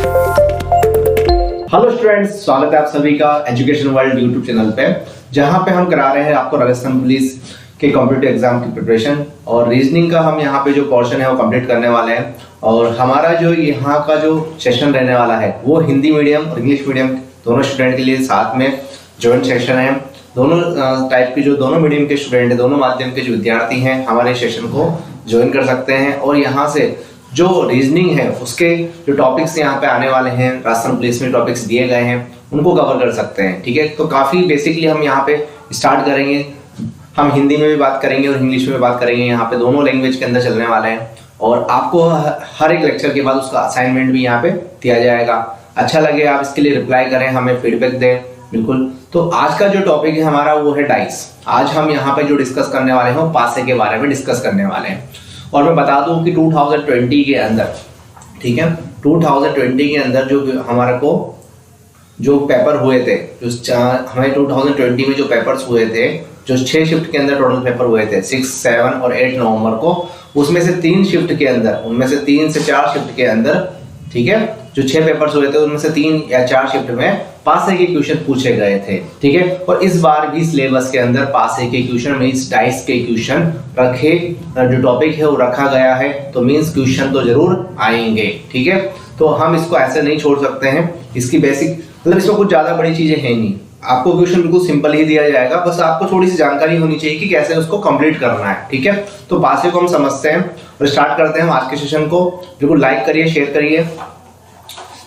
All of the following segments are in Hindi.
हेलो स्टूडेंट्स, स्वागत है आप सभी का एजुकेशन वर्ल्ड यूट्यूब चैनल पे, जहां पे हम करा रहे हैं आपको राजस्थान पुलिस के कॉम्पिटिटिव एग्जाम की प्रिपरेशन। और रीजनिंग का हम यहाँ पे जो पोर्शन है वो कंप्लीट करने वाले हैं। और हमारा जो यहाँ का जो सेशन रहने वाला है वो हिंदी मीडियम और इंग्लिश मीडियम दोनों स्टूडेंट के लिए साथ में जॉइंट सेशन है। दोनों टाइप के जो दोनों मीडियम के स्टूडेंट है, दोनों माध्यम के जो विद्यार्थी हैं हमारे सेशन को ज्वाइन कर सकते हैं। और यहाँ से जो रीजनिंग है उसके जो टॉपिक्स यहाँ पे आने वाले हैं, राजस्थान पुलिस में टॉपिक्स दिए गए हैं, उनको कवर कर सकते हैं। ठीक है, तो काफ़ी बेसिकली हम यहाँ पे स्टार्ट करेंगे। हम हिंदी में भी बात करेंगे और इंग्लिश में भी बात करेंगे। यहाँ पे दोनों लैंग्वेज के अंदर चलने वाले हैं। और आपको हर एक लेक्चर के बाद उसका असाइनमेंट भी यहाँ पे दिया जाएगा। अच्छा लगे आप इसके लिए रिप्लाई करें, हमें फीडबैक दें। बिल्कुल। तो आज का जो टॉपिक है हमारा वो है डाइस। आज हम यहाँ पे जो डिस्कस करने वाले हैं वो पासे के बारे में डिस्कस करने वाले हैं। और मैं बता दूं कि 2020 के अंदर, ठीक है, 2020 के अंदर जो हमारे को जो पेपर हुए थे, जो हमें 2020 में जो पेपर्स हुए थे, जो 6 शिफ्ट के अंदर टोटल पेपर हुए थे 6, 7 और 8 नवंबर को, उसमें से 3 शिफ्ट के अंदर, उनमें से 3 से 4 शिफ्ट के अंदर, ठीक है, जो 6 पेपर्स हुए थे उनमें से 3 या 4 शिफ्ट में पासे के क्वेश्चन पूछे गए थे। ठीक है, और इस बार भी सिलेबस के अंदर पासे के क्वेश्चन मींस डाइस के क्वेश्चन रखे, जो टॉपिक है वो रखा गया है। तो मींस क्वेश्चन तो जरूर आएंगे। ठीक है, तो हम इसको ऐसे नहीं छोड़ सकते हैं। इसकी बेसिक मतलब इसमें कुछ ज्यादा बड़ी चीजें हैं नहीं, आपको क्वेश्चन बिल्कुल सिंपल ही दिया जाएगा। बस आपको थोड़ी सी जानकारी होनी चाहिए कि कैसे उसको कंप्लीट करना है। ठीक है, तो पासे को हम समझते हैं और स्टार्ट करते हैं आज के सेशन को। बिल्कुल लाइक करिए, शेयर करिए।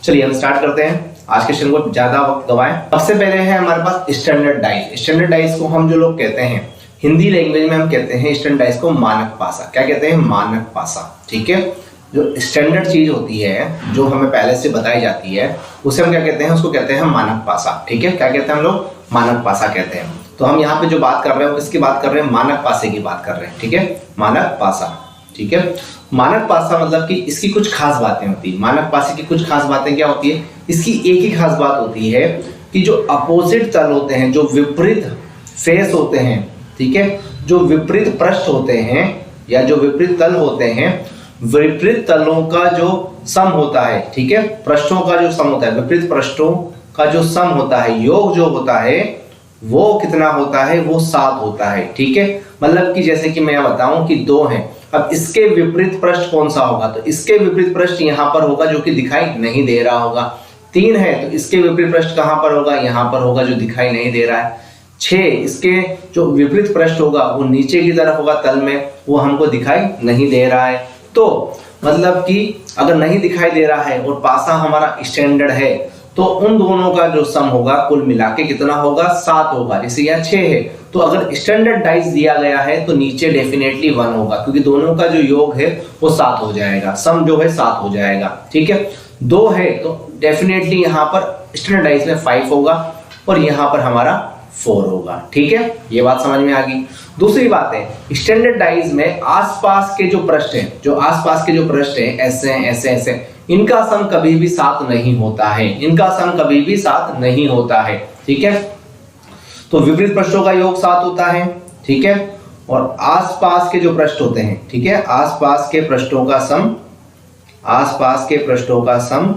चलिए हम स्टार्ट करते हैं आज के सेशन को, ज्यादा वक्त गवाएं। सबसे पहले है हमारे पास स्टैंडर्ड डाइस। स्टैंडर्ड डाइस को हम जो लोग कहते हैं हिंदी लैंग्वेज में हम कहते हैं स्टैंडर्ड डाइस को मानक पासा। क्या कहते हैं? मानक पासा। ठीक है, जो स्टैंडर्ड चीज होती है जो हमें पहले से बताई जाती है उसे हम क्या कहते हैं? उसको कहते हैं मानक पासा। ठीक है, क्या कहते हैं हम लोग? मानक पासा कहते हैं। तो हम यहाँ पे जो बात कर रहे हैं वो किसकी बात कर रहे हैं? मानक पासे की बात कर रहे हैं। ठीक है, मानक पासा। ठीक है, मानक पासा मतलब कि इसकी कुछ खास बातें होती है। मानक पासे की कुछ खास बातें क्या होती है? इसकी एक ही खास बात होती है कि जो अपोजिट तल होते हैं, जो विपरीत फेस होते हैं, ठीक है, जो विपरीत पृष्ठ होते हैं या जो विपरीत तल होते हैं, विपरीत तलों का जो सम होता है, ठीक है, पृष्ठों का जो सम होता है, विपरीत पृष्ठों का जो सम होता है, योग जो होता है वो कितना होता है? वो 7 होता है। ठीक है, मतलब कि जैसे कि मैं बताऊं कि 2 हैं, अब इसके विपरीत पृष्ठ कौन सा होगा? तो इसके विपरीत पृष्ठ यहाँ पर होगा जो कि दिखाई नहीं दे रहा होगा। 3 है तो इसके विपरीत पृष्ठ कहाँ पर होगा? यहाँ पर होगा जो दिखाई नहीं दे रहा है। 6 इसके जो विपरीत पृष्ठ होगा वो नीचे की तरफ होगा तल में, वो हमको दिखाई नहीं दे रहा है। तो मतलब कि अगर नहीं दिखाई दे रहा है और पासा हमारा स्टैंडर्ड है तो उन दोनों का जो सम होगा कुल मिला के कितना होगा? 7 होगा। जैसे यहाँ 6 है तो अगर स्टैंडर्ड डाइस दिया गया है तो नीचे डेफिनेटली 1 होगा, क्योंकि दोनों का जो योग है वो 7 हो जाएगा, सम जो है 7 हो जाएगा। ठीक है, 2 है तो डेफिनेटली यहाँ पर स्टैंडर्ड डाइस में 5 होगा और यहाँ पर हमारा 4 होगा। ठीक है, ये बात समझ में आ गई। दूसरी बात है स्टैंडर्ड डाइस में आसपास के जो पृष्ठ हैं, जो आसपास के जो पृष्ठ हैं, ऐसे ऐसे ऐसे, इनका सम कभी भी 7 नहीं होता है। इनका सम कभी भी 7 नहीं होता है। ठीक है, तो विपरीत पृष्ठों का योग 7 होता है। ठीक है, और आसपास के जो पृष्ठ होते हैं, ठीक है, आसपास के पृष्ठों का सम, आसपास के पृष्ठों का सम,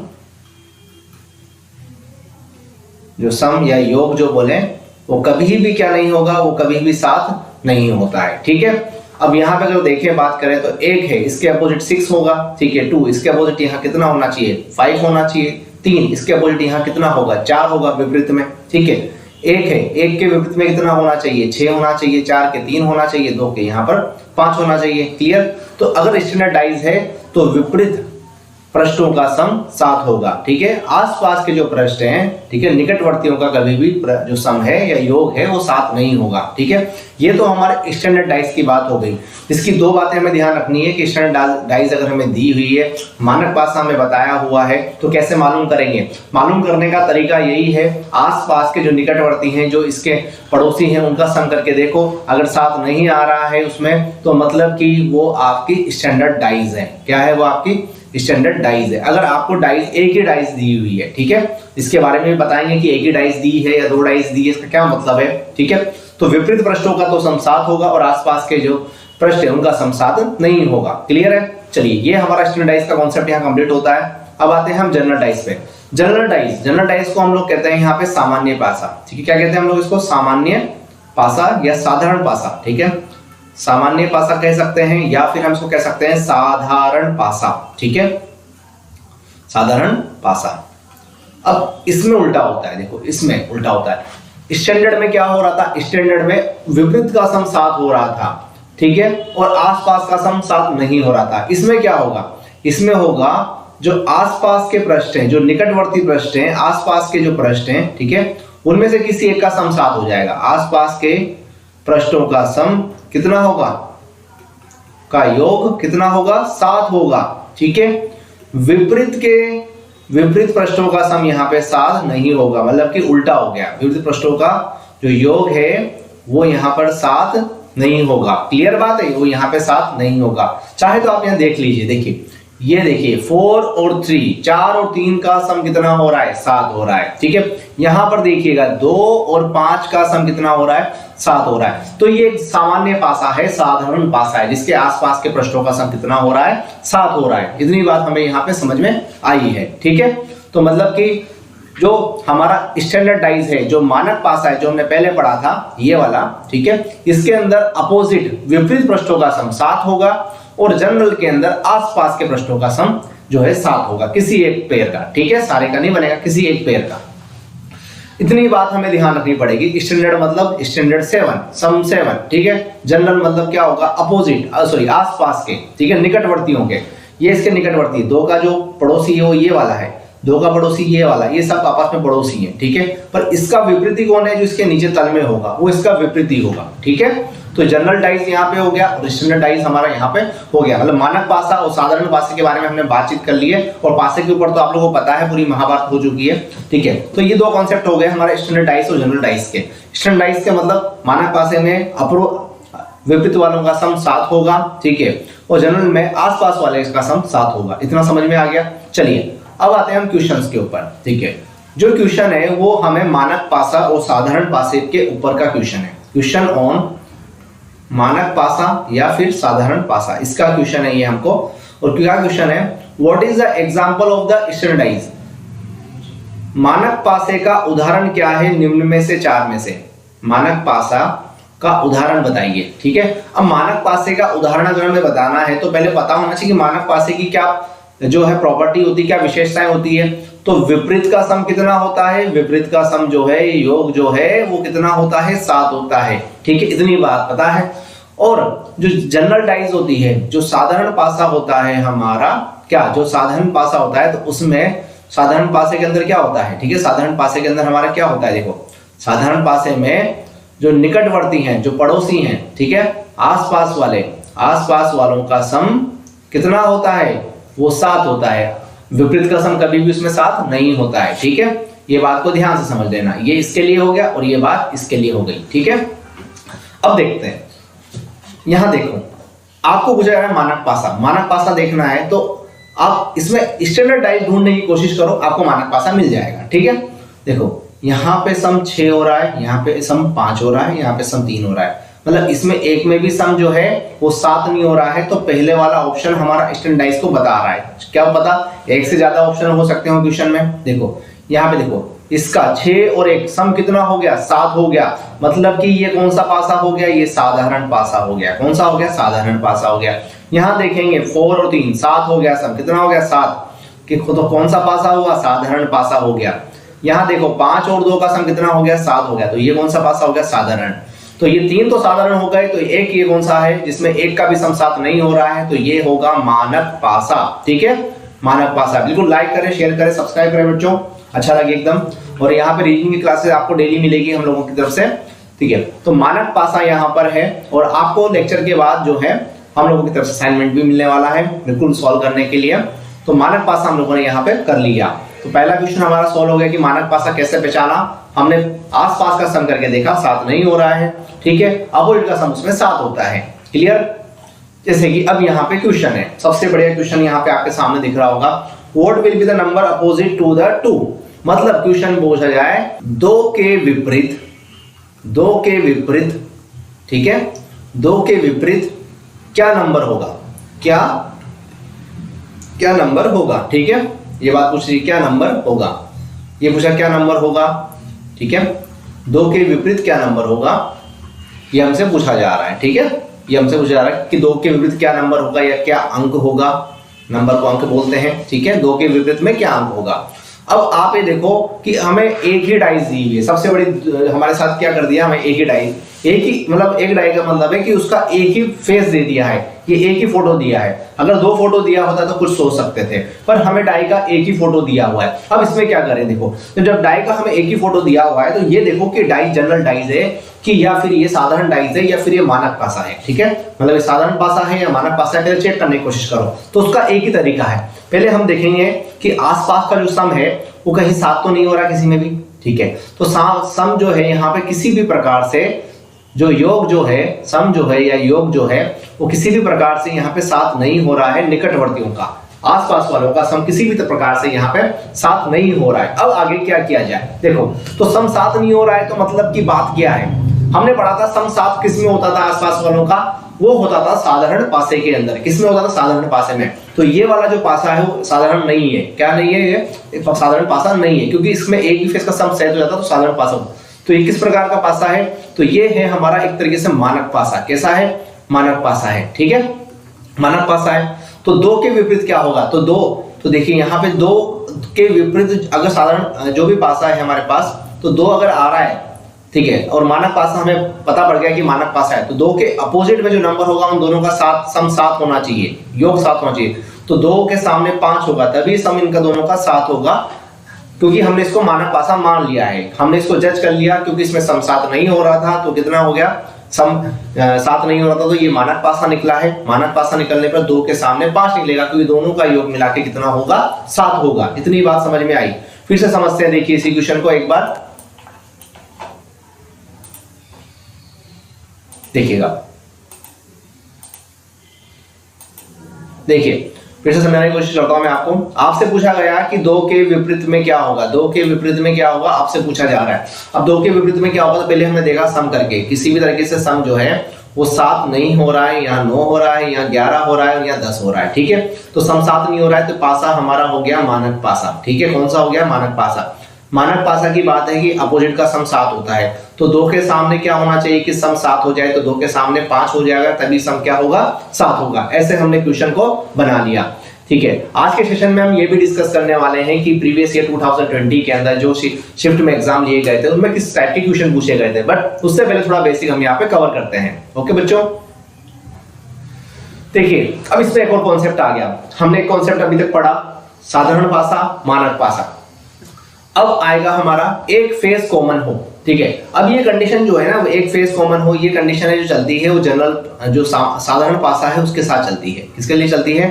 जो सम या योग जो बोले वो कभी भी क्या नहीं होगा? वो कभी भी 7 नहीं होता है। ठीक है, अब यहाँ पे अगर देखें बात करें तो 1 है, इसके अपोजिट 6 होगा। ठीक है, 2 इसके अपोजिट यहाँ कितना होना चाहिए? 5 होना चाहिए। 3 इसके अपोजिट यहाँ कितना होगा? 4 होगा विपरीत में। ठीक है, 1 है, 1 के विपरीत में कितना होना चाहिए? 6 होना चाहिए। 4 के 3 होना चाहिए। 2 के यहाँ पर 5 होना चाहिए। क्लियर? तो अगर स्टैंडर्ड डाइस है तो विपरीत पृष्ठों का सम 7 होगा। ठीक है, आसपास के जो पृष्ठ हैं, ठीक है, निकटवर्तियों का कभी भी जो सम है या योग है वो 7 नहीं होगा। ठीक है, ये तो हमारे स्टैंडर्ड डाइस की बात हो गई। इसकी 2 बातें हमें ध्यान रखनी है कि स्टैंडर्ड डाइस अगर हमें दी हुई है, मानक पासा हमें बताया हुआ है, तो कैसे मालूम करेंगे? मालूम करने का तरीका यही है, आसपास के जो निकटवर्ती हैं, जो इसके पड़ोसी हैं, उनका सम करके देखो। अगर 7 नहीं आ रहा है उसमें तो मतलब कि वो आपकी स्टैंडर्ड डाइस है। क्या है? वो आपकी स्टैंडर्ड डाइस है। अगर आपको डाइस एक ही डाइस दी हुई है, ठीक है, इसके बारे में भी बताएंगे कि एक ही डाइस दी है या 2 डाइस दी है, इसका क्या मतलब है। ठीक है, तो विपरीत पृष्ठों का तो सम 7 होगा और आसपास के जो पृष्ठ है उनका सम 7 नहीं होगा। क्लियर है? चलिए, ये हमारा स्टैंडर्ड डाइस का कॉन्सेप्ट यहाँ कंप्लीट होता है। अब आते हैं हम जनरल डाइस पे। जनरल डाइस को हम लोग कहते हैं यहाँ पे सामान्य पासा, ठीक है। क्या कहते हैं हम लोग इसको? सामान्य पासा या साधारण पासा, ठीक है। सामान्य पासा कह सकते हैं या फिर हम इसको कह सकते हैं साधारण पासा, ठीक है, साधारण पासा। अब इसमें उल्टा होता है, देखो इसमें उल्टा होता है। स्टैंडर्ड में क्या हो रहा था? स्टैंडर्ड में विपरीत का सम साथ हो रहा था, ठीक है, और आसपास का सम साथ नहीं हो रहा था। इसमें क्या होगा? इसमें होगा जो आसपास के पृष्ठ हैं, जो निकटवर्ती पृष्ठ हैं, आसपास के जो पृष्ठ हैं, ठीक है, उनमें से किसी एक का सम साथ हो जाएगा। आसपास के पृष्ठों का सम कितना होगा? का योग कितना होगा? 7 होगा, ठीक है। विपरीत पृष्ठों का सम यहाँ पे 7 नहीं होगा, मतलब कि उल्टा हो गया। विपरीत पृष्ठों का जो योग है वो यहाँ पर 7 नहीं होगा। क्लियर बात है? वो यहाँ पे 7 नहीं होगा। चाहे तो आप यहाँ देख लीजिए, देखिए ये देखिए 4 और 3, 4 और 3 का सम कितना हो रहा है? 7 हो रहा है, ठीक है। यहां पर देखिएगा 2 और 5 का सम कितना हो रहा है? 7 हो रहा है। तो ये सामान्य पासा है, साधारण पासा है, जिसके आसपास के पृष्ठों का सम कितना हो रहा है? 7 हो रहा है। इतनी बात हमें यहाँ पे समझ में आई है, ठीक है। तो मतलब कि जो हमारा स्टैंडर्डाइज है, जो मानक पासा है, जो हमने पहले पढ़ा था ये वाला, ठीक है, इसके अंदर अपोजिट विपरीत पृष्ठों का सम 7 होगा और जनरल के अंदर आसपास के पृष्ठों का सम जो है 7 होगा, किसी एक पेयर का, ठीक है, सारे का नहीं बनेगा, किसी एक पेयर का। इतनी बात हमें ध्यान रखनी पड़ेगी। स्टैंडर्ड मतलब स्टैंडर्ड 7, सम 7, ठीक है। जनरल मतलब क्या होगा? अपोजिट, सॉरी आसपास के, ठीक है, निकटवर्तियों के। ये इसके निकटवर्ती, 2 का जो पड़ोसी है वो ये वाला है, 2 का पड़ोसी ये वाला, ये सब आपस में पड़ोसी है, ठीक है। पर इसका विपरीती कौन है? जो इसके नीचे तल में होगा वो इसका विपरीती होगा, ठीक है। तो जनरल डाइस यहाँ पे हो गया और स्टैंडर्ड डाइस हमारा यहाँ पे हो गया। मतलब मानक पासा और साधारण पासे के बारे में हमने बातचीत कर ली है, और पासे के ऊपर तो आप लोगों को पता है, पूरी महाभारत हो चुकी है, ठीक है। तो ये 2 कॉन्सेप्ट हो गए हमारे स्टैंडर्ड डाइस और जनरल डाइस के। स्टैंडर्ड डाइस के मतलब मानक पासे में विपरीत वालों का सम 7 होगा, ठीक है, और जनरल में आसपास वाले का सम 7 होगा। इतना समझ में आ गया? चलिए अब आते हैं हम क्वेश्चंस के ऊपर, ठीक है। जो क्वेश्चन है वो हमें मानक पासा और साधारण पासे के ऊपर का क्वेश्चन है। क्वेश्चन ऑन मानक पासा या फिर साधारण पासा, इसका क्वेश्चन है ये हमको। और क्या क्वेश्चन है? What is the example of the standardize? मानक पासे का उदाहरण क्या है निम्न में से 4 में से? मानक पासा का उदाहरण बताइए, ठीक है। अब मानक पासे का उदाहरण अगर हमें बताना है तो पहले पता होना चाहिए कि मानक पासे की क्या जो है प्रॉपर्टी होती है, क्या विशेषताएं होती है। तो विपरीत का सम कितना होता है? विपरीत का सम जो है, योग जो है वो कितना होता है? 7 होता है, ठीक है। इतनी बात पता है। और जो जनरल डाइज होती है, जो साधारण पासा होता है हमारा, क्या जो साधारण पासा होता है, तो उसमें साधारण पासे के अंदर क्या होता है, ठीक है। साधारण पासे के अंदर हमारा क्या होता है? देखो साधारण पासे में जो निकटवर्ती हैं, जो पड़ोसी हैं, ठीक है, आसपास वालों का सम कितना होता है? वो 7 होता है। विपरीत का सम कभी भी उसमें 7 नहीं होता है, ठीक है। ये बात को ध्यान से समझ लेना। ये इसके लिए हो गया और ये बात इसके लिए हो गई, ठीक है। अब देखते हैं, यहां देखो आपको पूछा जा रहा है मानक पासा देखना है, तो आप इसमें स्टैंडर्ड डाइस ढूंढने की कोशिश करो, आपको मानक पासा मिल जाएगा, ठीक है। देखो यहाँ पे सम 6 हो रहा है, यहाँ पे सम 5 हो रहा है, यहाँ पे सम 3 हो रहा है, मतलब इसमें एक में भी सम जो है वो 7 नहीं हो रहा है। तो पहले वाला ऑप्शन हमारा स्टैंडर्डाइज को बता रहा है। क्या पता? एक से ज्यादा ऑप्शन हो सकते हो क्वेश्चन में। देखो यहाँ पे देखो, इसका 6 और 1 सम कितना हो गया? 7 हो गया। मतलब कि ये कौन सा पासा हो गया? ये साधारण पासा हो गया। कौन सा हो गया? साधारण पासा हो गया। यहाँ देखेंगे 4 और 3 7 हो गया, सम कितना हो गया? 7। कि तो कौन सा पासा हुआ? साधारण पासा हो गया। यहाँ देखो 5 और 2 का सम कितना हो गया? 7 हो गया। तो ये कौन सा पासा हो गया? साधारण। तो ये 3 तो साधारण हो गए, तो एक ये कौन सा है जिसमें एक का भी सम 7 नहीं हो रहा है? तो ये होगा मानक पासा, ठीक है। मानक पासा। बिल्कुल लाइक करें, शेयर करें, सब्सक्राइब करें बच्चों, अच्छा लगे एकदम। और यहाँ पे रीजनिंग की क्लासेस आपको डेली मिलेगी हम लोगों की तरफ से, ठीक है। तो मानक पासा यहाँ पर है, और आपको लेक्चर के बाद जो है हम लोगों की तरफ से असाइनमेंट भी मिलने वाला है बिल्कुल सॉल्व करने के लिए। तो मानक पासा हम लोगों ने यहाँ पे कर लिया। तो पहला क्वेश्चन हमारा सॉल्व हो गया कि मानक पासा कैसे पहचाना। हमने आसपास का सम करके देखा, 7 नहीं हो रहा है, ठीक है। अपोजिट का सम उसमें 7 होता है, क्लियर। जैसे कि अब यहाँ पे क्वेश्चन है, सबसे बढ़िया क्वेश्चन यहाँ पे आपके सामने दिख रहा होगा। What will be the number opposite to the 2? मतलब क्वेश्चन पूछा जाए 2 के विपरीत, ठीक है, 2 के विपरीत क्या नंबर होगा? क्या नंबर होगा, ठीक है। ये बात पूछ रही है क्या नंबर होगा, ये पूछा क्या नंबर होगा, ठीक है। 2 के विपरीत क्या नंबर होगा, ये हमसे पूछा जा रहा है, ठीक है। ये हमसे पूछा जा रहा है कि 2 के विपरीत क्या नंबर होगा या क्या अंक होगा, नंबर को अंक बोलते हैं, ठीक है। 2 के विपरीत में क्या अंक होगा। अब आप ये देखो कि हमें एक ही डाइस दी हुई है, सबसे बड़ी हमारे साथ क्या कर दिया, हमें एक ही डाइस, एक ही मतलब एक डाई का मतलब है कि उसका एक ही फेस दे दिया है, ये एक ही फोटो दिया है। अगर 2 फोटो दिया होता तो कुछ सोच सकते थे, पर हमें डाई का एक ही फोटो दिया हुआ है। अब इसमें क्या करें, देखो तो जब डाई का हमें एक ही फोटो दिया हुआ है तो ये देखो कि डाई जनरल डाइज है कि या फिर ये साधारण डाइज है या फिर ये मानक पासा है, ठीक है। मतलब ये साधारण पासा है या मानक पासा है, पहले चेक करने की कोशिश करो। तो उसका एक ही तरीका है, पहले हम देखेंगे कि आसपास का जो सम है वो कहीं साथ तो नहीं हो रहा किसी में भी, ठीक है। तो सम जो है यहाँ पे किसी भी प्रकार से जो योग जो है, सम जो है या योग जो है वो किसी भी प्रकार से यहाँ पे साथ नहीं हो रहा है निकटवर्तियों का, आसपास वालों का सम किसी भी प्रकार से यहाँ पे साथ नहीं हो रहा है। अब आगे क्या किया जाए, देखो तो सम साथ नहीं हो रहा है तो मतलब की बात क्या है, हमने पढ़ा था सम साथ किस में होता था आसपास वालों का, वो होता था साधारण पासे के अंदर। किसमें होता था, साधारण पासे में। तो ये वाला जो पासा है वो साधारण नहीं है, क्या नहीं है, ये साधारण पासा नहीं है, क्योंकि इसमें एक ही फेस का सम सेट हो जाता तो साधारण पासा होता। तो ये किस प्रकार का पासा है, तो ये है हमारा एक तरीके से मानक पासा। कैसा है, मानक पासा है, ठीक है, मानक पासा है। तो 2 के विपरीत क्या होगा, तो 2, तो देखिए यहाँ पे 2 के विपरीत अगर साधारण जो भी पासा है हमारे पास, तो 2 अगर आ रहा है, ठीक है, और मानक पासा हमें पता पड़ गया कि मानक पासा है, तो 2 के अपोजिट में जो नंबर होगा उन दोनों का साथ सम साथ होना चाहिए, योग साथ होना चाहिए। तो 2 के सामने 5 होगा तभी सम इनका दोनों का साथ होगा, क्योंकि हमने इसको मानक पासा मान लिया है, हमने इसको जज कर लिया, क्योंकि इसमें सम साथ नहीं हो रहा था तो कितना हो गया, सम साथ नहीं हो रहा था तो ये मानक पासा निकला है। मानक पासा निकलने पर 2 के सामने 5 निकलेगा, क्योंकि दोनों का योग मिला के कितना होगा, 7 होगा। इतनी बात समझ में आई। फिर से समझते हैं, देखिए इसी क्वेश्चन को एक बार देखिएगा, देखिए फिर से समझाने की कोशिश करता हूं मैं आपको। आपसे पूछा गया कि 2 के विपरीत में क्या होगा, 2 के विपरीत में क्या होगा आपसे पूछा जा रहा है। अब 2 के विपरीत में क्या होगा, तो पहले हमने देखा सम करके किसी भी तरीके से सम जो है वो 7 नहीं हो रहा है, यहाँ 9 हो रहा है, यहाँ 11 हो रहा है, यहाँ 10 हो रहा है, ठीक है। तो सम 7 नहीं हो रहा है तो पासा हमारा हो गया मानक पासा, ठीक है। कौन सा हो गया, मानक पासा। मानक पासा की बात है कि अपोजिट का सम 7 होता है, तो 2 के सामने क्या होना चाहिए कि सम 7 हो जाए, तो 2 के सामने 5 हो जाएगा तभी सम क्या होगा, 7 होगा। ऐसे हमने क्वेश्चन को बना लिया, ठीक है। आज के सेशन में हम ये भी डिस्कस करने वाले हैं कि प्रीवियस ईयर 2020 के अंदर जो शिफ्ट में एग्जाम लिए गए थे उनमें किस टाइप के क्वेश्चन पूछे गए थे, बट उससे पहले थोड़ा बेसिक हम यहाँ पे कवर करते हैं। ओके बच्चों, देखिए अब इसमें एक और कॉन्सेप्ट आ गया। हमने एक कॉन्सेप्ट अभी तक पढ़ा, साधारण पासा, मानक पासा। अब आएगा हमारा एक फेस कॉमन हो, ठीक है। अब ये कंडीशन जो है ना, एक फेस कॉमन हो, ये कंडीशन है जो चलती है वो जनरल जो साधारण पासा है उसके साथ चलती है। किसके लिए चलती है,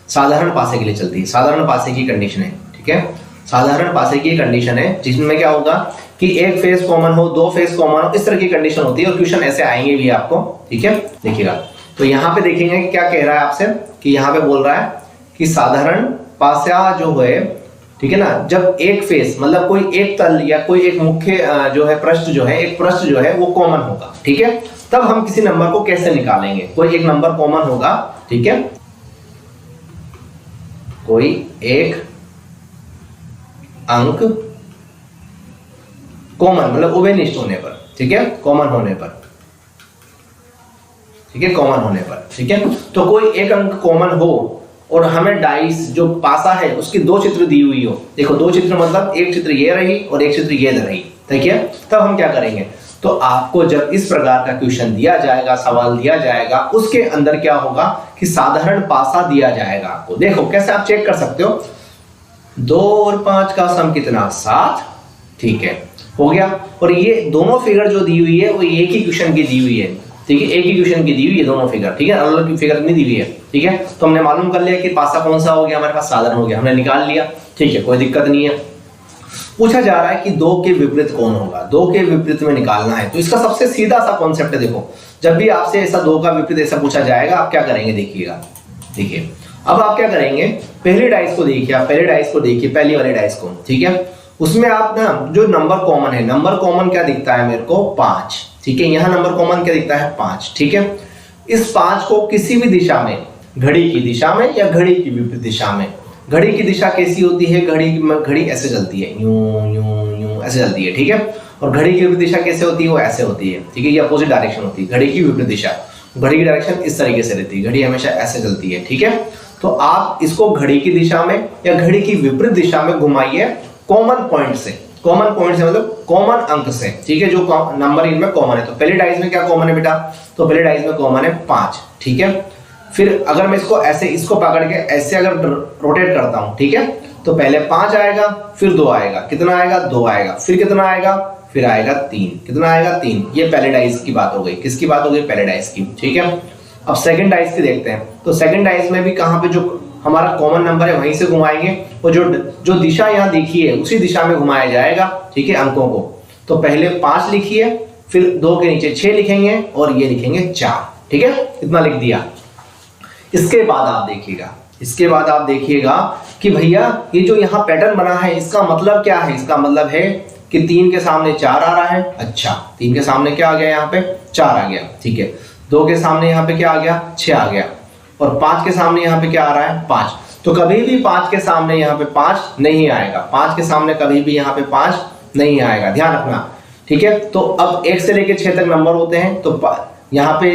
साधारण पासे के लिए चलती है। साधारण पासे की कंडीशन है, ठीक है, साधारण पासे की कंडीशन है जिसमें क्या होगा कि एक फेस कॉमन हो, 2 फेस कॉमन हो, इस तरह की कंडीशन होती है। और क्वेश्चन ऐसे आएंगे भी आपको, ठीक है। देखिएगा तो यहाँ पे देखेंगे क्या कह रहा है आपसे, कि यहाँ पे बोल रहा है कि साधारण पासा जो है, ठीक है ना, जब एक फेस मतलब कोई एक तल या कोई एक मुख्य जो है पृष्ठ जो है, एक पृष्ठ जो है वो कॉमन होगा, ठीक है। तब हम किसी नंबर को कैसे निकालेंगे, कोई एक नंबर कॉमन होगा, ठीक है, कोई एक अंक कॉमन मतलब उभयनिष्ठ होने पर, ठीक है, कॉमन होने पर, ठीक है, कॉमन होने पर, ठीक है। तो कोई एक अंक कॉमन हो और हमें डाइस जो पासा है उसकी 2 चित्र दी हुई हो। देखो 2 चित्र मतलब एक चित्र ये रही और एक चित्र ये रही, ठीक है। तब हम क्या करेंगे, तो आपको जब इस प्रकार का क्वेश्चन दिया जाएगा, सवाल दिया जाएगा, उसके अंदर क्या होगा कि साधारण पासा दिया जाएगा आपको। देखो कैसे आप चेक कर सकते हो, 2 और 5 का सम कितना, 7, ठीक है, हो गया। और ये दोनों फिगर जो दी हुई है वो एक ही क्वेश्चन की दी हुई है, ठीक है, एक ही क्वेश्चन की दी हुई है दोनों फिगर, ठीक है, अलग अलग फिगर नहीं दी हुई है, ठीक है। तो हमने मालूम कर लिया कि पासा कौन सा हो गया, हमारे पास साधारण हो गया, हमने निकाल लिया, ठीक है, कोई दिक्कत नहीं है। पूछा जा रहा है कि 2 के विपरीत कौन होगा, 2 के विपरीत में निकालना है। तो इसका सबसे सीधा सा कॉन्सेप्ट है, देखो जब भी आपसे ऐसा 2 का विपरीत ऐसा पूछा जाएगा आप क्या करेंगे, देखिएगा, देखिए अब आप क्या करेंगे, पहली डाइस को देखिए, आप पहले डाइस को देखिए, पहली वाली डाइस को, ठीक है। उसमें आप ना जो नंबर कॉमन है, नंबर कॉमन क्या दिखता है मेरे को, 5, ठीक है। यहाँ नंबर कॉमन क्या दिखता है, 5, ठीक है। इस 5 को किसी भी दिशा में, घड़ी की दिशा में या घड़ी की विपरीत दिशा में घड़ी की दिशा कैसी होती है, घड़ी ऐसे चलती है, यूं यूं यूं ऐसे चलती है, ठीक है। और घड़ी की विपरीत दिशा कैसे होती है, वो ऐसे होती है, ठीक है। ये अपोजिट डायरेक्शन होती है, घड़ी की विपरीत दिशा, घड़ी की डायरेक्शन इस तरीके से रहती है, घड़ी हमेशा ऐसे चलती है, ठीक है। तो आप इसको घड़ी की दिशा में या घड़ी की विपरीत दिशा में घुमाइए कॉमन पॉइंट से, कॉमन पॉइंट से मतलब कॉमन अंक से, ठीक है, जो नंबर इनमें कॉमन है। तो पहले डाइस में क्या कॉमन है बेटा, तो पहले डाइस में कॉमन है 5, ठीक है। फिर अगर मैं इसको ऐसे, इसको पकड़ के ऐसे अगर रोटेट करता हूं, ठीक है, तो पहले 5 आएगा, फिर 2 आएगा, कितना आएगा 2 आएगा, फिर कितना आएगा, फिर आएगा 3, कितना आएगा 3। ये पहले डाइस की बात हो गई, किसकी बात हो गई, पहले डाइस की, ठीक है। अब सेकंड डाइस की देखते हैं। तो सेकंड डाइस में भी कहां पे जो हमारा कॉमन नंबर है वहीं से घुमाएंगे, और जो दिशा यहां देखी है उसी दिशा में घुमाया जाएगा, ठीक है, अंकों को। तो पहले 5 लिखिए, फिर 2 के नीचे 6 लिखेंगे और ये लिखेंगे 4, ठीक है, इतना लिख दिया। इसके बाद आप देखिएगा, इसके बाद आप देखिएगा कि भैया ये जो यहाँ पैटर्न बना है इसका मतलब क्या है, इसका मतलब है कि 3 के सामने 4 आ रहा है। अच्छा, 3 के सामने क्या आ गया, यहाँ पे 4 आ गया, ठीक है। 2 के सामने यहाँ पे क्या आ गया, 6 आ गया, और 5 के सामने यहाँ पे क्या आ रहा है, 5। तो कभी भी 5 के सामने यहाँ पे 5 नहीं आएगा, 5 के सामने कभी भी यहाँ पे 5 नहीं आएगा, ध्यान रखना, ठीक है। तो अब 1 से लेकर 6 तक नंबर होते हैं, तो यहाँ पे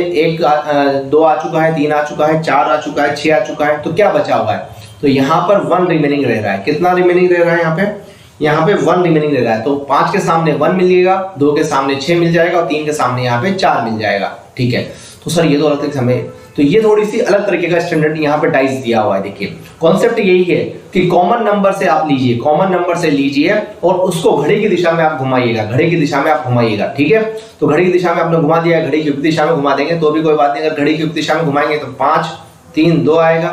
2 आ चुका है, 3 आ चुका है, 4 आ चुका है, 6 आ चुका है, तो क्या बचा हुआ है, तो यहाँ पर 1 रिमेनिंग रह रहा है। कितना रिमेनिंग रह रहा है यहाँ पे 1 रिमेनिंग रह रहा है। तो 5 के सामने 1 मिलेगा, 2 के सामने 6 मिल जाएगा, और 3 के सामने यहाँ पे 4 मिल जाएगा, ठीक है। तो सर ये तो अलग तरीके से तो ये थोड़ी सी अलग तरीके का स्टैंडर्ड यहाँ पे डाइस दिया हुआ है। देखिए कॉन्सेप्ट यही है कि कॉमन नंबर से आप लीजिए, कॉमन नंबर से लीजिए और उसको घड़ी की दिशा में आप घुमाइएगा, घड़ी की दिशा में आप घुमाइएगा, ठीक है। तो घड़ी की दिशा में आपने घुमा दिया, घड़ी की विपरीत दिशा में घुमा देंगे तो भी कोई बात नहीं। अगर घड़ी की विपरीत दिशा में घुमाएंगे तो 5 3 2 आएगा,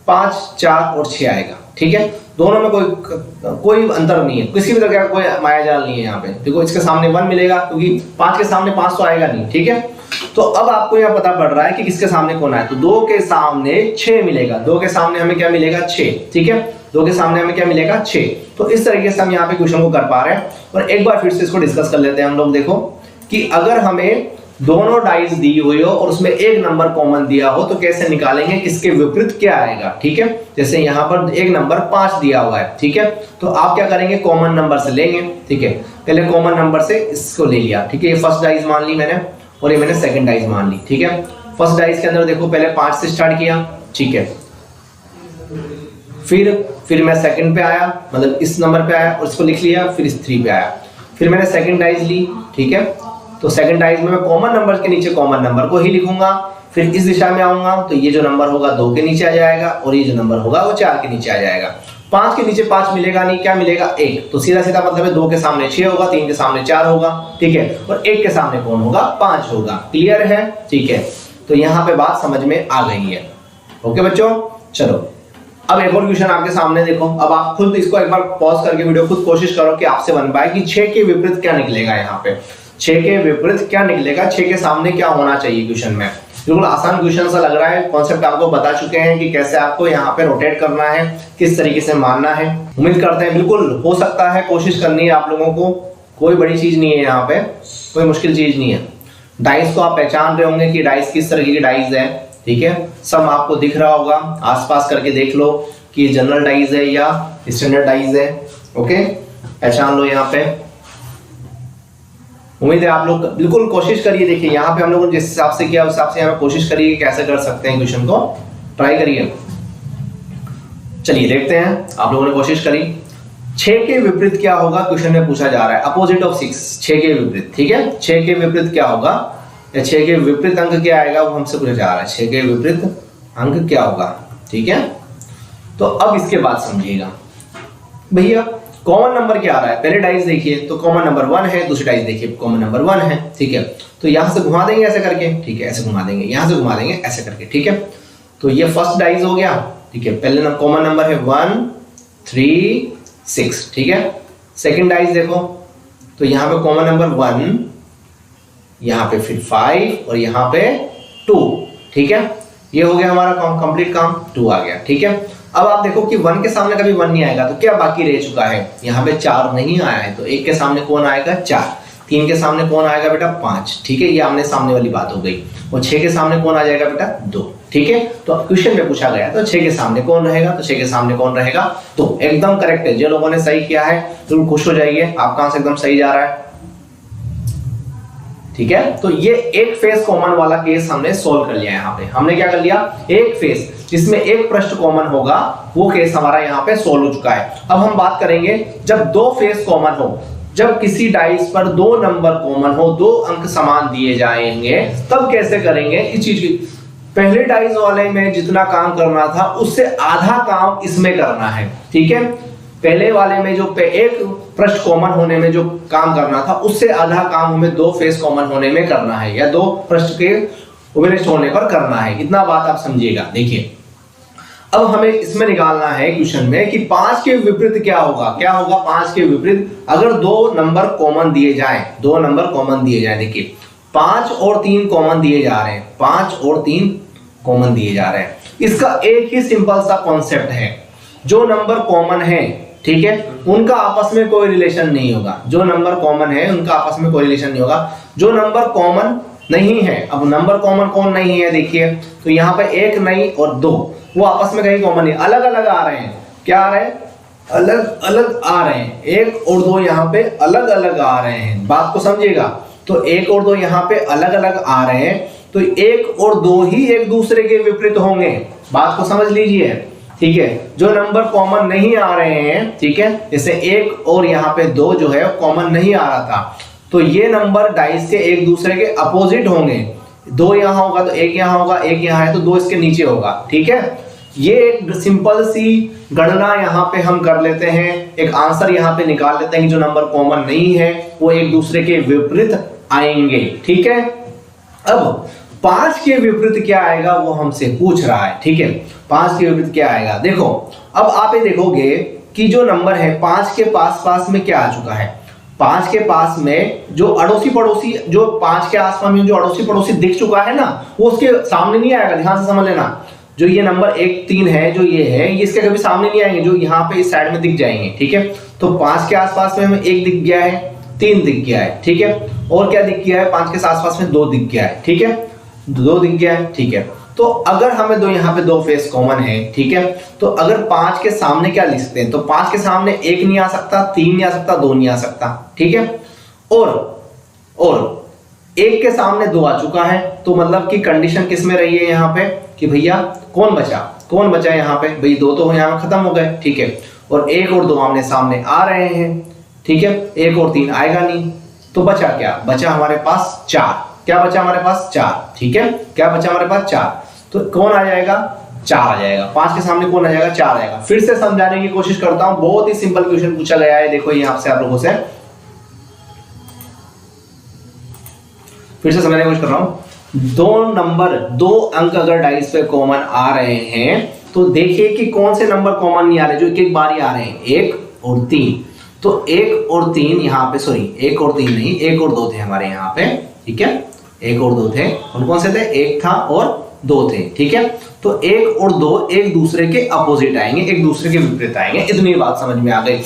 5 4 और 6 आएगा, ठीक है। दोनों में कोई अंतर नहीं है, किसी भी तरह का कोई मायाजाल नहीं है यहाँ पे। देखो इसके सामने 1 मिलेगा क्योंकि 5 के सामने 5 तो आएगा नहीं, ठीक है। तो अब आपको यहाँ पता पड़ रहा है कि किसके सामने कौन है। तो 2 के सामने 6 मिलेगा, 2 के सामने हमें क्या मिलेगा 6, ठीक है। 2 के सामने हमें क्या मिलेगा 6। तो इस तरीके से हम यहाँ पे क्वेश्चन को कर पा रहे हैं। और एक बार फिर से इसको डिस्कस कर लेते हैं हम लोग। देखो कि अगर हमें दोनों डाइस दी हुई हो और उसमें एक नंबर कॉमन दिया हो तो कैसे निकालेंगे, किसके विपरीत क्या आएगा, ठीक है। जैसे यहाँ पर एक नंबर 5 दिया हुआ है, ठीक है। तो आप क्या करेंगे, कॉमन नंबर से लेंगे, ठीक है। पहले कॉमन नंबर से इसको ले लिया, ठीक है। ये फर्स्ट डाइस मान ली मैंने और ये मैंने सेकंड डाइस मान ली, ठीक है। फर्स्ट डाइस के अंदर देखो पहले 5 से स्टार्ट किया, ठीक है। फिर मैं सेकंड पे आया, मतलब इस नंबर पे आया और इसको लिख लिया, फिर इस 3 पे आया। फिर मैंने सेकंड डाइस ली, ठीक है। तो सेकंड डाइस में मैं कॉमन नंबर के नीचे कॉमन नंबर को ही लिखूंगा। फिर इस दिशा में आऊंगा तो ये जो नंबर होगा 2 के नीचे आ जाएगा और ये जो नंबर होगा वो 4 के नीचे आ जाएगा। 5 के नीचे 5 मिलेगा नहीं, क्या मिलेगा 1। तो सीधा सीधा मतलब है 2 के सामने 6 होगा, 3 के सामने 4 होगा, ठीक है। और 1 के सामने कौन होगा, 5 होगा। क्लियर है, ठीक है। तो यहाँ पे बात समझ में आ गई है। ओके बच्चों, चलो अब एक और क्वेश्चन आपके सामने देखो। अब आप खुद इसको एक बार पॉज करके वीडियो खुद कोशिश करो कि आपसे बन पाए कि 6 के विपरीत क्या निकलेगा। यहाँ पे 6 के विपरीत क्या निकलेगा, 6 के सामने क्या होना चाहिए क्वेश्चन में। बिल्कुल आसान क्वेश्चन सा लग रहा है, कॉन्सेप्ट आपको बता चुके हैं कि कैसे आपको यहाँ पे रोटेट करना है, किस तरीके से मारना है। उम्मीद करते हैं बिल्कुल हो सकता है, कोशिश करनी है आप लोगों को। कोई बड़ी चीज नहीं है यहाँ पे, कोई मुश्किल चीज नहीं है। डाइस को आप पहचान रहे होंगे कि डाइस किस तरीके की डाइस है, ठीक है। सब आपको दिख रहा होगा, आसपास करके देख लो कि जनरल डाइस है या स्टैंडर्ड डाइस है। ओके, पहचान लो यहाँ पे। उम्मीद है आप लोग बिल्कुल कोशिश करिए। देखिए यहाँ पे हम लोगों ने जिस हिसाब से किया उस हिसाब से यहाँ पे कोशिश करिए कैसे कर सकते हैं क्वेश्चन को, ट्राई करिए। चलिए देखते हैं, आप लोगों ने कोशिश करी। 6 के विपरीत क्या होगा क्वेश्चन में पूछा जा रहा है, अपोजिट ऑफ 6, 6 के विपरीत, ठीक है। 6 के विपरीत क्या होगा या 6 के विपरीत अंक क्या आएगा वो हमसे पूछा जा रहा है। 6 के विपरीत अंक क्या होगा, ठीक है। तो अब इसके बाद समझिएगा भैया कॉमन नंबर क्या आ रहा है। पहले डाइस देखिए तो कॉमन नंबर 1 है, दूसरी डाइस देखिए कॉमन नंबर 1 है, ठीक है। तो यहां से घुमा देंगे ऐसे करके, ठीक है, ऐसे घुमा देंगे, यहां से घुमा देंगे ऐसे करके, ठीक है। तो ये फर्स्ट डाइस हो गया, ठीक है। पहले कॉमन नंबर है 1 3 6, ठीक है। सेकंड डाइस देखो तो यहाँ पे कॉमन नंबर 1, यहाँ पे फिर 5 और यहाँ पे 2, ठीक है। ये हो गया हमारा कंप्लीट काम, 2 आ गया, ठीक है। अब आप देखो कि 1 के सामने कभी 1 नहीं आएगा तो क्या बाकी रह चुका है, यहाँ पे 4 नहीं आया है तो 1 के सामने कौन आएगा 4, 3 के सामने कौन आएगा बेटा 5, ठीक है। ये आमने सामने वाली बात हो गई। और 6 के सामने कौन आ जाएगा बेटा 2। ठीक है, तो क्वेश्चन में पूछा गया तो 6 के सामने कौन रहेगा, तो 6 के सामने कौन रहेगा 2। एकदम करेक्ट है, जो लोगों ने सही किया है तुम खुश हो जाइए, आपका आंसर एकदम सही जा रहा है। ठीक है, तो ये एक फेस कॉमन वाला केस हमने सोल्व कर लिया। यहाँ पे हमने क्या कर लिया, एक फेस जिसमें एक पृष्ठ कॉमन होगा वो केस हमारा यहाँ पे सोल्व हो चुका है। अब हम बात करेंगे जब दो फेस कॉमन हो, जब किसी डाइस पर 2 नंबर कॉमन हो, 2 अंक समान दिए जाएंगे, तब कैसे करेंगे इस चीज की। पहले डाइस वाले में जितना काम करना था उससे आधा काम इसमें करना है। ठीक है, पहले वाले में जो एक पृष्ठ कॉमन होने में जो काम करना था उससे आधा काम हमें 2 फेस कॉमन होने में करना है, या 2 पृष्ठ के उपरिष्ठ होने पर करना है। इतना बात आप समझिएगा। देखिए अब हमें इसमें निकालना है क्वेश्चन में कि 5 के विपरीत क्या होगा। क्या होगा 5 के विपरीत, अगर 2 नंबर कॉमन दिए जाएं, 2 नंबर कॉमन दिए जाएं। देखिए 5 और 3 कॉमन दिए जा रहे हैं, 5 और 3 कॉमन दिए जा रहे हैं। इसका एक ही सिंपल सा कॉन्सेप्ट है, जो नंबर कॉमन है, ठीक है, उनका आपस में कोई रिलेशन नहीं होगा। जो नंबर कॉमन है उनका आपस में कोई रिलेशन नहीं होगा। जो नंबर कॉमन नहीं है, अब नंबर कॉमन कौन नहीं है देखिए, तो यहाँ पे 1 नहीं और 2 वो आपस में कहीं कॉमन नहीं, अलग अलग आ रहे हैं। क्या आ रहे हैं, अलग अलग आ रहे हैं। 1 और 2 यहाँ पे अलग अलग आ रहे हैं, बात को समझिएगा। तो 1 और 2 यहाँ पे अलग अलग आ रहे हैं, तो 1 और 2 ही एक दूसरे के विपरीत होंगे, बात को समझ लीजिए। ठीक है, जो नंबर कॉमन नहीं आ रहे हैं, ठीक है, जैसे 1 और यहाँ पे 2 जो है कॉमन नहीं आ रहा था, तो ये नंबर डाइस के एक दूसरे के अपोजिट होंगे। 2 यहाँ होगा तो 1 यहाँ होगा, 1 यहाँ है तो 2 इसके नीचे होगा। ठीक है, ये एक सिंपल सी गणना यहाँ पे हम कर लेते हैं, एक आंसर यहाँ पे निकाल लेते हैं कि जो नंबर कॉमन नहीं है वो एक दूसरे के विपरीत आएंगे। ठीक है, अब 5 के विपरीत क्या आएगा वो हमसे पूछ रहा है। ठीक है, 5 के विपरीत क्या आएगा, देखो अब आप ये देखोगे कि जो नंबर है 5 के पास पास में क्या आ चुका है। 5 के पास में जो अड़ोसी पड़ोसी, जो 5 के आसपास में जो अड़ोसी पड़ोसी दिख चुका है ना, वो उसके सामने नहीं आएगा। ध्यान से समझ लेना, जो ये नंबर 1 3 है, जो ये है, ये इसके कभी सामने नहीं आएंगे, जो यहाँ पे इस साइड में दिख जाएंगे। ठीक है, तो 5 के आसपास में हमें 1 दिख गया है, 3 दिख गया है। ठीक है, और क्या दिख गया है, 5 के आसपास में 2 दिख गया है। ठीक है, 2 दिख गया है। ठीक है, तो अगर हमें यहाँ पे 2 फेस कॉमन है, ठीक है, तो अगर 5 के सामने क्या लिख सकते हैं, तो 5 के सामने 1 नहीं आ सकता, 3 नहीं आ सकता, 2 नहीं आ सकता। ठीक है, और 1 के सामने 2 आ चुका है, तो मतलब कि कंडीशन किस में रही है यहाँ पे कि भैया कौन बचा यहाँ पे, भाई 2 तो यहाँ खत्म हो गए। ठीक है, और 1 और 2 आमने सामने आ रहे हैं। ठीक है, 1 और 3 आएगा नहीं, तो बचा क्या, बचा हमारे पास 4। क्या बचा हमारे पास 4। ठीक है, क्या बचा हमारे पास 4, तो कौन आ जाएगा 4 आ जाएगा। 5 के सामने कौन आ जाएगा 4 आएगा। फिर से समझाने की कोशिश करता हूं, बहुत ही सिंपल क्वेश्चन पूछा गया है। देखो यहाँ से आप लोगों से फिर से समझाने की कोशिश कर रहा हूं। 2 अंक अगर डाइस पे कॉमन आ रहे हैं, तो देखिए कि कौन से नंबर कॉमन नहीं आ रहे, जो एक बार ही आ रहे हैं, 1 और 3। तो 1 और 3 यहाँ पे, सॉरी 1 और 3 नहीं, 1 और 2 थे हमारे यहाँ पे। ठीक है, 1 और 2 थे, कौन से थे, 1 था और 2 थे। ठीक है, तो 1 और 2 एक दूसरे के अपोजिट आएंगे, एक दूसरे के विपरीत आएंगे। इतनी बात समझ में आ गई।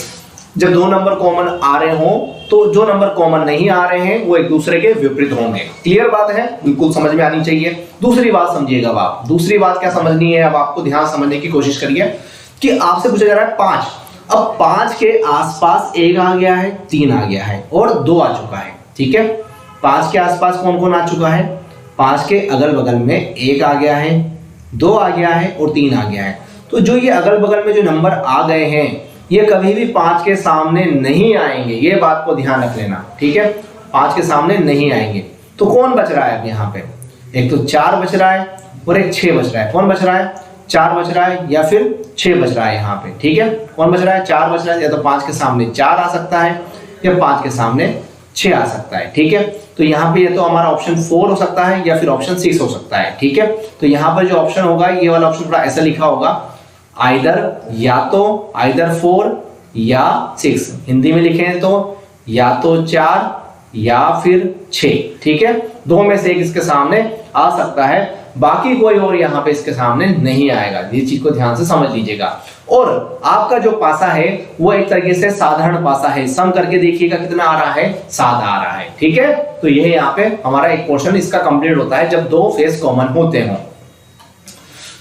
जब 2 नंबर कॉमन आ रहे हो, तो जो नंबर कॉमन नहीं आ रहे हैं वो एक दूसरे के विपरीत होंगे। क्लियर बात है, बिल्कुल समझ में आनी चाहिए। दूसरी बात समझिएगा आप, दूसरी बात क्या समझनी है, अब आपको ध्यान समझने की कोशिश करिए कि आपसे पूछा जा रहा है 5। अब 5 के आसपास 1 आ गया है, 3 आ गया है और 2 आ चुका है। ठीक है, 5 के आसपास कौन कौन आ चुका है, 5 के अगल बगल में 1 आ गया है, 2 आ गया है और 3 आ गया है। तो जो ये अगल बगल में जो नंबर आ गए हैं, ये कभी भी 5 के सामने नहीं आएंगे, ये बात को ध्यान रख लेना। ठीक है, 5 के सामने नहीं आएंगे। तो कौन बच रहा है अब यहाँ पे, एक तो 4 बच रहा है और एक 6 बच रहा है। कौन बच रहा है, 4 बच रहा है या फिर 6 बच रहा है यहाँ पे। ठीक है, कौन बच रहा है, 4 बच रहा है। या तो 5 के सामने 4 आ सकता है या 5 के सामने 6 आ सकता है। ठीक है, तो यहाँ पे ये तो हमारा ऑप्शन 4 हो सकता है या फिर ऑप्शन 6 हो सकता है। ठीक है, तो यहाँ पर जो ऑप्शन होगा, ये वाला ऑप्शन थोड़ा ऐसा लिखा होगा, आइदर 4 या 6। हिंदी में लिखें तो या तो 4 या फिर 6। ठीक है, 2 में से एक इसके सामने आ सकता है। बाकी कोई और यहाँ पे इसके सामने नहीं आएगा। ये चीज को ध्यान से समझ लीजिएगा। और आपका जो पासा है वो एक तरीके से साधारण पासा है। सम करके देखिएगा कितना आ रहा है, 7 आ रहा है। ठीक है, तो यह यहाँ पे हमारा एक पोर्शन इसका कंप्लीट होता है जब दो फेस कॉमन होते हो।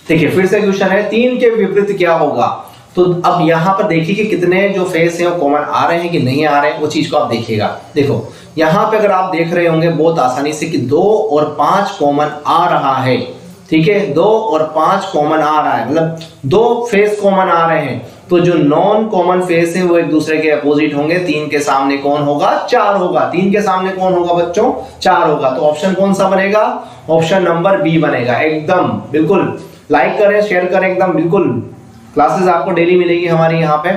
देखिए फिर से क्वेश्चन है 3 के विपरीत क्या होगा। तो अब यहां पर देखिए कि कितने जो फेस हैं वो कॉमन आ रहे हैं कि नहीं आ रहे हैं, वो चीज को आप देखिएगा। देखो यहां पे अगर आप देख रहे होंगे बहुत आसानी से कि 2 और 5 कॉमन आ रहा है। ठीक है, 2 और 5 कॉमन आ रहा है, मतलब 2 फेस कॉमन आ रहे हैं। तो जो नॉन कॉमन फेस है वो एक दूसरे के अपोजिट होंगे। 3 के सामने कौन होगा, 4 होगा। 3 के सामने कौन होगा बच्चों, 4 होगा। तो ऑप्शन कौन सा बनेगा, ऑप्शन नंबर बी बनेगा। एकदम बिल्कुल लाइक करें, शेयर करें, एकदम बिल्कुल। क्लासेस आपको डेली मिलेगी हमारी यहाँ पे।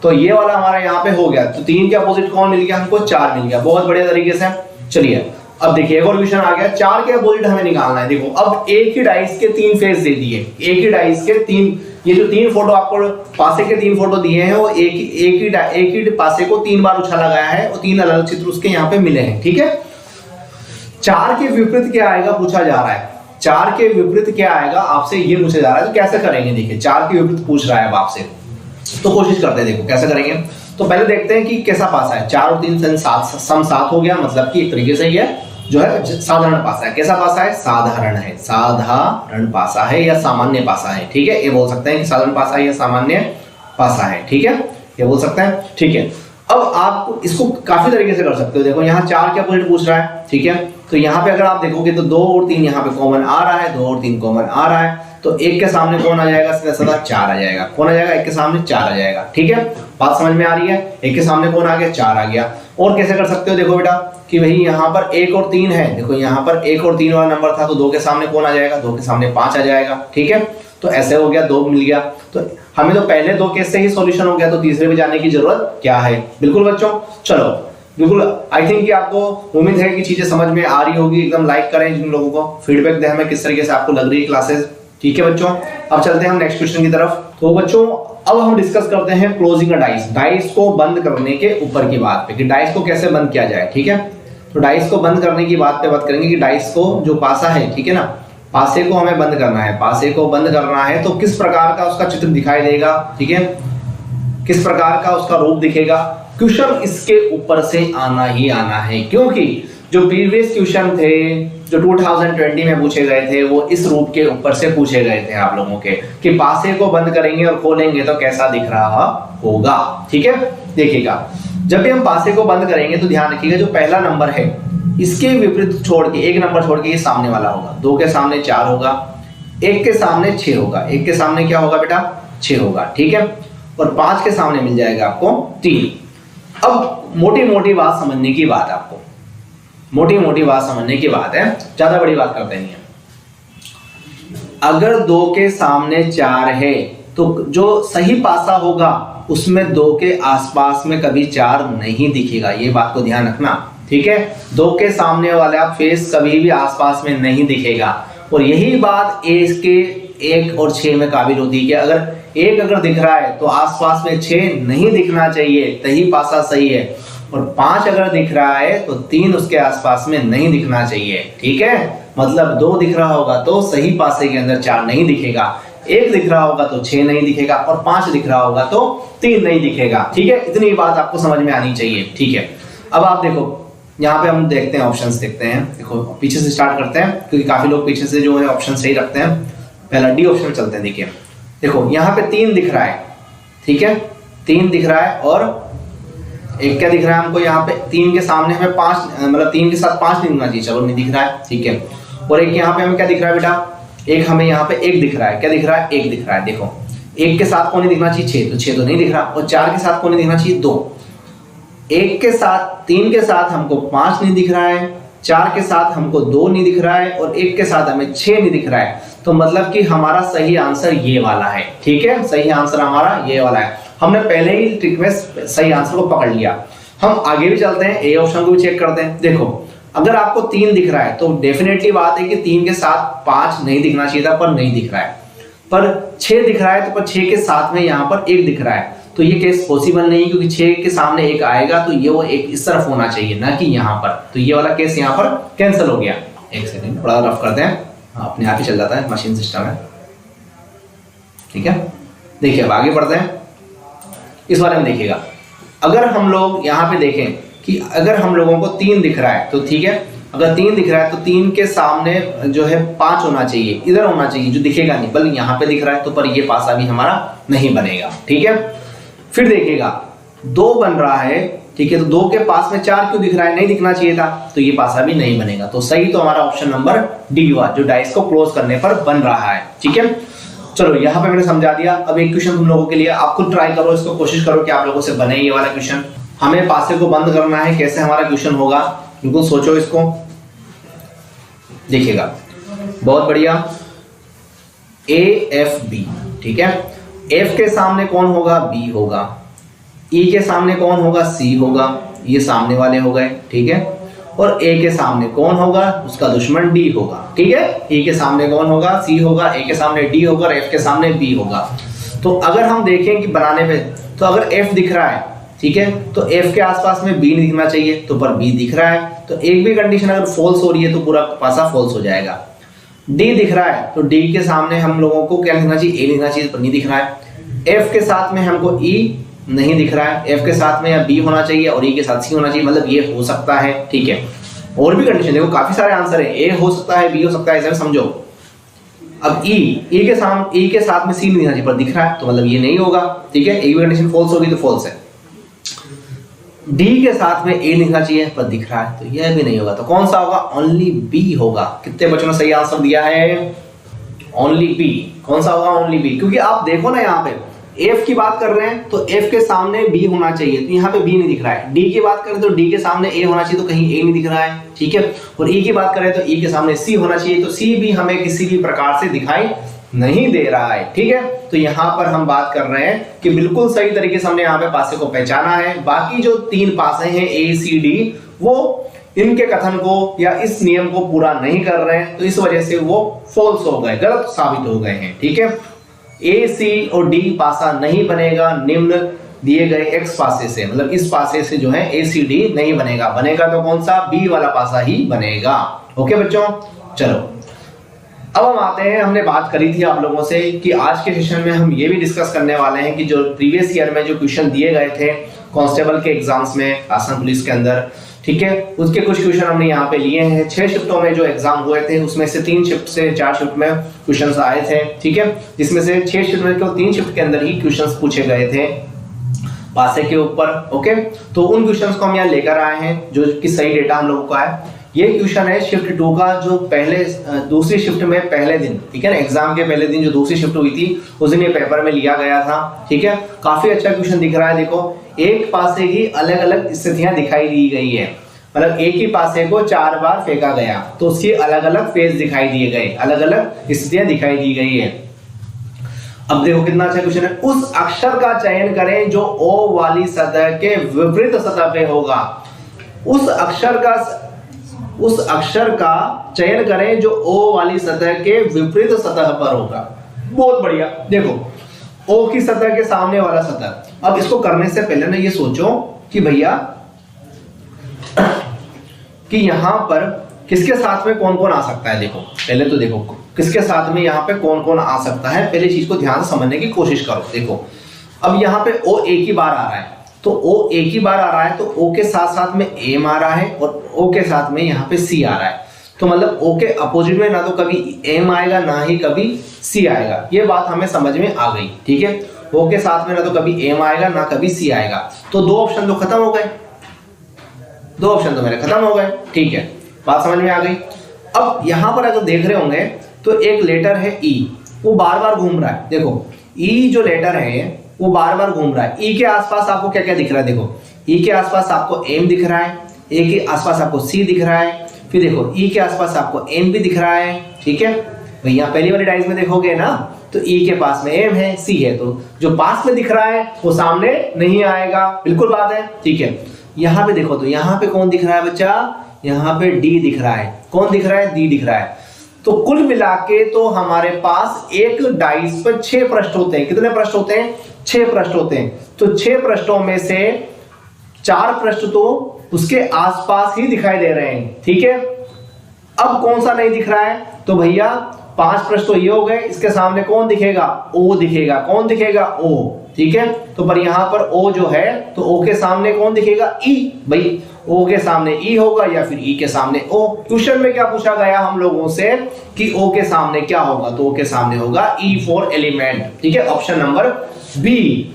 तो ये वाला हमारा यहाँ पे हो गया। तो 3 के अपोजिट कौन मिल गया हमको, 4 मिल गया। बहुत बढ़िया तरीके से। चलिए अब देखिए एक और क्वेश्चन आ गया। 4 के अपोजिट हमें निकालना है। देखो अब एक ही डाइस के 3 फेस दे दिए, एक ही डाइस के 3, ये जो 3 फोटो आपको पासे के 3 फोटो दिए हैं वो एक ही पासे को 3 बार उछाला गया है और 3 अलग चित्र उसके यहाँ पे मिले हैं। ठीक है, 4 के विपरीत क्या आएगा पूछा जा रहा है। 4 के विपरीत क्या आएगा आपसे ये पूछा जा रहा है। तो कैसे करेंगे, देखिए 4 के विपरीत पूछ रहा है अब आपसे, तो कोशिश करते हैं। देखो कैसे करेंगे। तो पहले देखते हैं कि कैसा पासा है। 4 और 3 सम 7 हो गया, मतलब कि एक तरीके से ये जो है साधारण पासा है। कैसा पासा है, साधारण है। साधारण पासा है या सामान्य पासा है। ठीक है, ये बोल सकते हैं कि साधारण पासा है या सामान्य पासा है। ठीक है, ये बोल सकते हैं। ठीक है, अब आप इसको काफी तरीके से कर सकते हो। देखो यहाँ 4 के अपोजिट पूछ रहा है। ठीक है, तो यहाँ पे अगर आप देखोगे तो 2 और 3 यहाँ पे कॉमन आ रहा है, 2 और 3 कॉमन आ रहा है। तो 1 के सामने कौन आ जाएगा, सीधा सीधा 4 आ जाएगा। कौन आ जाएगा, 1 के सामने 4 आ जाएगा। ठीक है, बात समझ में आ रही है। 1 के सामने कौन आ गया, 4 आ गया। और कैसे कर सकते हो, देखो बेटा कि भाई यहाँ पर 1 और 3 है। देखो यहाँ पर 1 और 3 वाला नंबर था, तो 2 के सामने कौन आ जाएगा, 2 के सामने 5 आ जाएगा। ठीक है, तो ऐसे हो गया, 2 मिल गया। तो हमें तो पहले 2 केस से ही सॉल्यूशन हो गया, तो तीसरे में जाने की जरूरत क्या है। बिल्कुल बच्चों, चलो बिल्कुल। आई थिंक कि आपको उम्मीद है कि चीजें समझ में आ रही होगी। एकदम लाइक करें, जिन लोगों को फीडबैक दें हमें किस तरीके से आपको लग रही है क्लासेस। ठीक है बच्चों, अब चलते हैं हम नेक्स्ट क्वेश्चन की तरफ। तो बच्चों अब हम डिस्कस करते हैं क्लोजिंग डाइस, डाइस को बंद करने के ऊपर की बात पे कि डाइस को कैसे बंद किया जाए। ठीक है, तो डाइस को बंद करने की बात पे बात करेंगे कि डाइस को जो पासा है, ठीक है ना, पासे को हमें बंद करना है। पासे को बंद करना है तो किस प्रकार का उसका चित्र दिखाई देगा। ठीक है, किस प्रकार का उसका रूप दिखेगा। क्वेश्चन इसके ऊपर से आना ही आना है, क्योंकि जो प्रीवियस क्वेश्चन थे जो 2020 में पूछे गए थे वो इस रूप के ऊपर से पूछे गए थे आप लोगों के, कि पासे को बंद करेंगे और खोलेंगे तो कैसा दिख रहा होगा। ठीक है, देखिएगा जब भी हम पासे को बंद करेंगे तो ध्यान रखिएगा जो पहला नंबर है इसके विपरीत छोड़ के, एक नंबर छोड़ के ये सामने वाला होगा। 2 के सामने 4 होगा, 1 के सामने 6 होगा, 1 के सामने क्या होगा बेटा, 6 होगा। ठीक है, और 5 के सामने मिल जाएगा आपको 3। अब मोटी मोटी बात समझने की बात, आपको मोटी मोटी बात समझने की बात है, ज्यादा बड़ी बात करते नहीं है। अगर 2 के सामने 4 है तो जो सही पासा होगा उसमें 2 के आसपास में कभी 4 नहीं दिखेगा। ये बात को ध्यान रखना। ठीक है, 2 के सामने वाला फेस कभी भी आसपास में नहीं दिखेगा। और यही बात ए के 1 और 6 में काबिल होती है कि अगर 1 अगर दिख रहा है तो आसपास में 6 नहीं दिखना चाहिए, तभी पासा सही है। और 5 अगर दिख रहा है तो 3 उसके आसपास में नहीं दिखना चाहिए। ठीक है, मतलब 2 दिख रहा होगा तो सही पासे के अंदर 4 नहीं दिखेगा, 1 दिख रहा होगा तो 6 नहीं दिखेगा, और 5 दिख रहा होगा तो 3 नहीं दिखेगा। ठीक है, इतनी बात आपको समझ में आनी चाहिए। ठीक है, अब आप देखो यहाँ पे हम देखते हैं, ऑप्शंस देखते हैं। देखो पीछे से स्टार्ट करते हैं क्योंकि काफी लोग पीछे से जो है ऑप्शन सही रखते हैं। पहला डी ऑप्शन चलते हैं। देखिए देखो यहाँ पे 3 दिख रहा है। ठीक है, 3 दिख रहा है और एक क्या दिख रहा है हमको यहाँ पे, 3 के सामने हमें 5, मतलब 3 के साथ 5 नहीं दिखना चाहिए, चलो नहीं दिख रहा है। ठीक है, और एक यहाँ पे हमें क्या दिख रहा है बेटा, एक हमें यहाँ पे 1 दिख रहा है। क्या दिख रहा है, 1 दिख रहा है। देखो 1 के साथ कौन नहीं दिखना चाहिए, 6, तो 6 तो नहीं दिख रहा। और 4 के साथ कौन नहीं दिखना चाहिए, 2। 1 के साथ 3 के साथ हमको 5 नहीं दिख रहा है, 4 के साथ हमको 2 नहीं दिख रहा है, और 1 के साथ हमें 6 नहीं दिख रहा है। तो मतलब कि हमारा सही आंसर ये वाला है। ठीक है, सही आंसर हमारा ये वाला है। हमने पहले ही ट्रिक में सही आंसर को पकड़ लिया। हम आगे भी चलते हैं, ए ऑप्शन को भी चेक करते हैं। देखो अगर आपको 3 दिख रहा है तो डेफिनेटली बात है कि 3 के साथ 5 नहीं दिखना चाहिए था, पर नहीं दिख रहा है। पर 6 दिख रहा है तो पर 6 के साथ में यहाँ पर 1 दिख रहा है, तो ये केस पॉसिबल नहीं, क्योंकि 6 के सामने 1 आएगा तो ये वो 1 इस तरफ होना चाहिए, ना कि यहाँ पर। तो ये वाला केस यहाँ पर कैंसिल हो गया। एक सेकंड थोड़ा रफ करते हैं, अपने आप ही चल जाता है, मशीन सिस्टम है। ठीक है, देखिए अब आगे बढ़ते हैं। इस बारे में देखिएगा, अगर हम लोग यहाँ पे देखें कि अगर हम लोगों को 3 दिख रहा है तो ठीक है, अगर 3 दिख रहा है तो 3 के सामने जो है 5 होना चाहिए, इधर होना चाहिए जो दिखेगा नहीं, बल्कि यहाँ पे दिख रहा है तो पर ये पासा भी हमारा नहीं बनेगा। ठीक है, फिर देखिएगा 2 बन रहा है, ठीक है, तो 2 के पास में 4 क्यों दिख रहा है, नहीं दिखना चाहिए था, तो ये पासा भी नहीं बनेगा। तो सही तो हमारा ऑप्शन नंबर डी हुआ, जो डाइस को क्लोज करने पर बन रहा है। ठीक है, चलो यहाँ पे मैंने समझा दिया। अब एक क्वेश्चन तुम लोगों के लिए, आप खुद ट्राई करो इसको, कोशिश करो कि आप लोगों से बने ये वाला क्वेश्चन। हमें पासे को बंद करना है, कैसे हमारा क्वेश्चन होगा, बिल्कुल सोचो इसको, देखिएगा। बहुत बढ़िया, ए एफ बी, ठीक है, एफ के सामने कौन होगा, बी होगा, ई के सामने कौन होगा, सी होगा, ये सामने वाले हो गए। ठीक है, और ए के सामने कौन होगा, उसका दुश्मन डी होगा। ठीक है, ए के सामने कौन होगा, सी होगा, ए के सामने डी होगा, और एफ के सामने बी होगा। तो अगर हम देखें कि बनाने पे, तो अगर एफ दिख रहा है, ठीक है, तो एफ के आसपास में बी नहीं दिखना चाहिए, तो पर बी दिख रहा है, तो एक भी कंडीशन अगर फॉल्स हो रही है तो पूरा पासा फॉल्स हो जाएगा। डी दिख रहा है, तो डी के सामने हम लोगों को क्या लिखना चाहिए, ए लिखना चाहिए, पर नहीं दिख रहा है। एफ के साथ में हमको ई नहीं दिख रहा है, एफ के साथ में या बी होना चाहिए और ई के साथ सी होना चाहिए, मतलब ये हो सकता है। ठीक है, और भी कंडीशन देखो, काफी सारे आंसर है, ए हो सकता है, बी हो सकता है, ऐसे समझो। अब ई के साथ में सी नहीं दिखना चाहिए, पर दिख रहा है, तो मतलब ये नहीं होगा। ठीक है, एक भी कंडीशन फॉल्स होगी तो फॉल्स है। डी के साथ में ए लिखना चाहिए, पर दिख रहा है, तो यह भी नहीं होगा। तो कौन सा होगा, ओनली बी होगा। कितने बच्चों ने सही आंसर दिया है, ओनली बी। कौन सा होगा, ओनली बी, क्योंकि आप देखो ना यहाँ पे एफ की बात कर रहे हैं तो एफ के सामने बी होना चाहिए, तो यहाँ पे बी नहीं दिख रहा है। डी की बात करें तो डी के सामने ए होना चाहिए, तो कहीं ए नहीं दिख रहा है। ठीक है, और ई की बात करें तो ई के सामने सी होना चाहिए, तो सी भी हमें किसी भी प्रकार से दिखाई नहीं दे रहा है। ठीक है, तो यहाँ पर हम बात कर रहे हैं कि बिल्कुल सही तरीके से हमने यहाँ पे पासे को पहचाना है। बाकी जो 3 पासे हैं ए सी डी, वो इनके कथन को या इस नियम को पूरा नहीं कर रहे हैं, तो इस वजह से वो फॉल्स हो गए, गलत साबित हो गए हैं। ठीक है, ए सी और डी पासा नहीं बनेगा निम्न दिए गए एक्स पासे से, मतलब इस पासे से जो है ए सी डी नहीं बनेगा, बनेगा तो कौन सा, बी वाला पासा ही बनेगा। ओके बच्चों, चलो अब हम आते हैं, हमने बात करी थी आप लोगों से कि आज के सेशन में हम ये भी डिस्कस करने वाले हैं कि जो प्रीवियस ईयर में जो क्वेश्चन दिए गए थे कांस्टेबल के एग्जाम्स में, आसाम पुलिस के अंदर, ठीक है, उसके कुछ क्वेश्चन हमने यहाँ पे लिए हैं। 6 शिफ्टों में जो एग्जाम हुए थे उसमें से 3 शिफ्ट से 4 शिफ्ट में क्वेश्चंस आए थे। ठीक है, जिसमें से 6 शिफ्ट में केवल 3 शिफ्ट के अंदर ही क्वेश्चंस पूछे गए थे पासे के ऊपर। ओके, तो उन क्वेश्चंस को हम यहाँ लेकर आए हैं जो कि सही डेटा हम लोगों को है। ये क्वेश्चन है शिफ्ट 2 का, जो दूसरी शिफ्ट में पहले दिन, ठीक है ना, एग्जाम के पहले दिन जो दूसरी शिफ्ट हुई थी उस दिन ये पेपर में लिया गया था। ठीक है, काफी अच्छा क्वेश्चन दिख रहा है। देखो, एक पासे की अलग अलग स्थितियां दिखाई दी गई है, मतलब एक ही पासे को 4 बार फेंका गया तो उसकी अलग अलग फेज दिखाई दिए गए, अलग अलग स्थितियां दिखाई दी गई है। अब देखो कितना अच्छा क्वेश्चन है। उस अक्षर का चयन करें जो ओ वाली सतह के विपरीत सतह पे होगा। उस अक्षर का चयन करें जो ओ वाली सतह के विपरीत सतह पर होगा। बहुत बढ़िया, देखो ओ की सतह के सामने वाला सतह। अब इसको करने से पहले ना ये सोचो कि भैया कि यहां पर किसके साथ में कौन कौन आ सकता है। देखो पहले तो देखो किसके साथ में यहाँ पे कौन कौन आ सकता है, पहले चीज को ध्यान से समझने की कोशिश करो। देखो अब यहाँ पे ओ एक ही बार आ रहा है, तो ओ एक ही बार आ रहा है, तो ओ के साथ साथ में एम आ रहा है और ओ के साथ में यहाँ पे सी आ रहा है। तो मतलब ओ के अपोजिट में ना तो कभी एम आएगा ना ही कभी सी आएगा, ये बात हमें समझ में आ गई। ठीक है, ओ के साथ में ना तो कभी एम आएगा ना कभी सी आएगा, तो 2 ऑप्शन तो खत्म हो गए, 2 ऑप्शन तो मेरे खत्म हो गए। ठीक है, बात समझ में आ गई। अब यहां पर अगर देख रहे होंगे तो एक लेटर है ई, वो बार बार घूम रहा है। देखो ई जो लेटर है वो बार बार घूम रहा है। ई के आसपास आपको क्या क्या दिख रहा है, देखो ई के आसपास आपको एम दिख रहा है, ए के आसपास आपको सी दिख रहा है, फिर देखो ई के आसपास आपको एम भी दिख रहा है। ठीक है, भाई यहाँ पहली वाली डाइस में देखोगे ना तो ई के पास में एम है, सी है, तो जो पास में दिख रहा है वो सामने नहीं आएगा, बिल्कुल बात है। ठीक है, यहाँ पे देखो तो यहाँ पे कौन दिख रहा है बच्चा, यहाँ पे डी दिख रहा है, कौन दिख रहा है, डी दिख रहा है। तो कुल मिला के तो हमारे पास एक डाइस पर 6 पृष्ठ होते हैं। कितने पृष्ठ होते हैं, 6 पृष्ठ होते हैं। तो 6 पृष्ठों में से 4 पृष्ठ तो उसके आसपास ही दिखाई दे रहे हैं। ठीक है, अब कौन सा नहीं दिख रहा है? तो भैया 5 प्रश्न तो ये हो गए, इसके सामने कौन दिखेगा? ओ दिखेगा। कौन दिखेगा? ओ। ठीक है, तो पर यहां पर ओ जो है, तो ओ के सामने कौन दिखेगा? ई। भाई ओ के सामने ई होगा या फिर ई के सामने ओ। क्वेश्चन में क्या पूछा गया हम लोगों से कि ओ के सामने क्या होगा? तो ओ के सामने होगा ई फॉर एलिमेंट। ठीक है, ऑप्शन नंबर बी।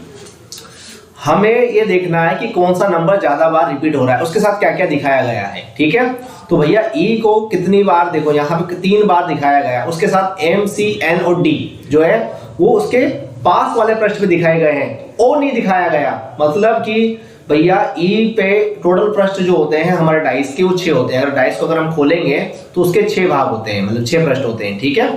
हमें ये देखना है कि कौन सा नंबर ज्यादा बार रिपीट हो रहा है, उसके साथ क्या क्या दिखाया गया है। ठीक है, तो भैया ई को कितनी बार, देखो यहाँ पे 3 बार दिखाया गया, उसके साथ एम, सी, एन और डी जो है वो उसके पास वाले पृष्ठ पे दिखाए गए हैं, ओ नहीं दिखाया गया। मतलब कि भैया ई पे टोटल पृष्ठ जो होते हैं हमारे डाइस के, वो 6 होते हैं। अगर डाइस को अगर हम खोलेंगे तो उसके 6 भाग होते हैं, मतलब 6 पृष्ठ होते हैं। ठीक है,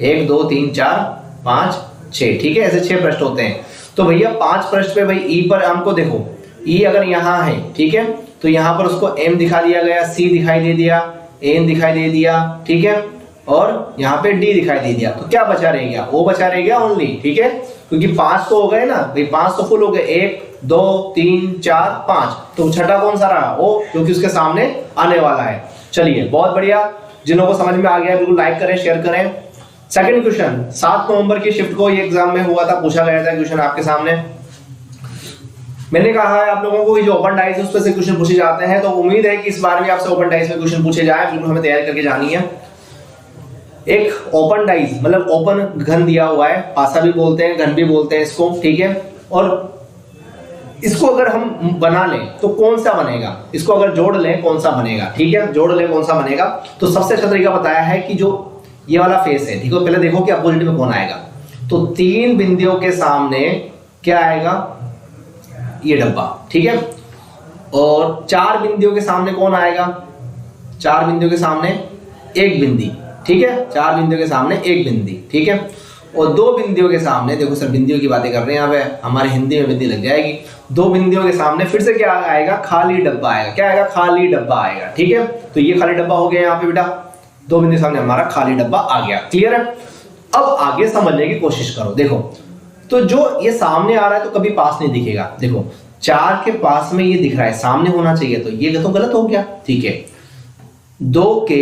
1 2 3 4 5 6। ठीक है, ऐसे 6 पृष्ठ होते हैं। तो भैया 5 पृष्ठ पे भाई ई पर हमको देखो, ई अगर यहाँ है, ठीक है, तो यहाँ पर उसको एम दिखा दिया गया, सी दिखाई दे दिया, एन दिखाई दे दिया, ठीक है, और यहाँ पे डी दिखाई दे दिया। तो क्या बचा रह गया? ओ बचा रह गया ओनली। ठीक है, क्योंकि 5 तो हो गए ना भाई, 5 तो फुल हो गए, 1 2 3 4 5, तो छठा कौन सा रहा? ओ, क्योंकि उसके सामने आने वाला है। चलिए, बहुत बढ़िया। जिन लोगों को समझ में आ गया बिल्कुल लाइक करें, शेयर करें। सेकंड क्वेश्चन, 7 नवंबर की शिफ्ट को ये एग्जाम में हुआ था, पूछा गया था क्वेश्चन आपके सामने। मैंने कहा है आप लोगों को कि जो ओपन डाइस है उस पर से क्वेश्चन पूछे जाते हैं, तो उम्मीद है कि इस बार भी आपसे ओपन डाइस में क्वेश्चन पूछे जाए, बिल्कुल हमें तैयारी करके जानी है। एक ओपन डाइस मतलब ओपन घन दिया हुआ है, पासा भी बोलते हैं, घन भी बोलते हैं इसको। ठीक है, और इसको अगर हम बना लें तो कौन सा बनेगा? इसको अगर जोड़ लें कौन सा बनेगा? ठीक है, जोड़ लें कौन सा बनेगा? तो सबसे अच्छा तरीका बताया है कि जो ये वाला फेस है, ठीक है, पहले देखो कि अपोजिट में कौन आएगा। तो 3 बिंदुओं के सामने क्या आएगा? ये डब्बा। ठीक है, और 4 बिंदुओं के सामने कौन आएगा? 4 बिंदुओं के सामने एक बिंदी। ठीक है, 4 बिंदुओं के सामने एक बिंदी। ठीक है, और 2 बिंदुओं के सामने, देखो सर बिंदियों की बातें कर रहे हैं यहाँ पे, हमारे हिंदी में बिंदी लग जाएगी। 2 बिंदियों के सामने फिर से क्या आएगा? खाली डब्बा आएगा। क्या आएगा? खाली डब्बा आएगा। ठीक है, तो ये खाली डब्बा हो गया यहाँ पे बेटा, 2 बिंदु सामने हमारा खाली डब्बा आ गया। क्लियर है? अब आगे समझने की कोशिश करो। देखो, तो जो ये सामने आ रहा है तो कभी पास नहीं दिखेगा। देखो 4 के पास में ये दिख रहा है, सामने होना चाहिए, तो ये तो गलत हो गया। ठीक है, 2 के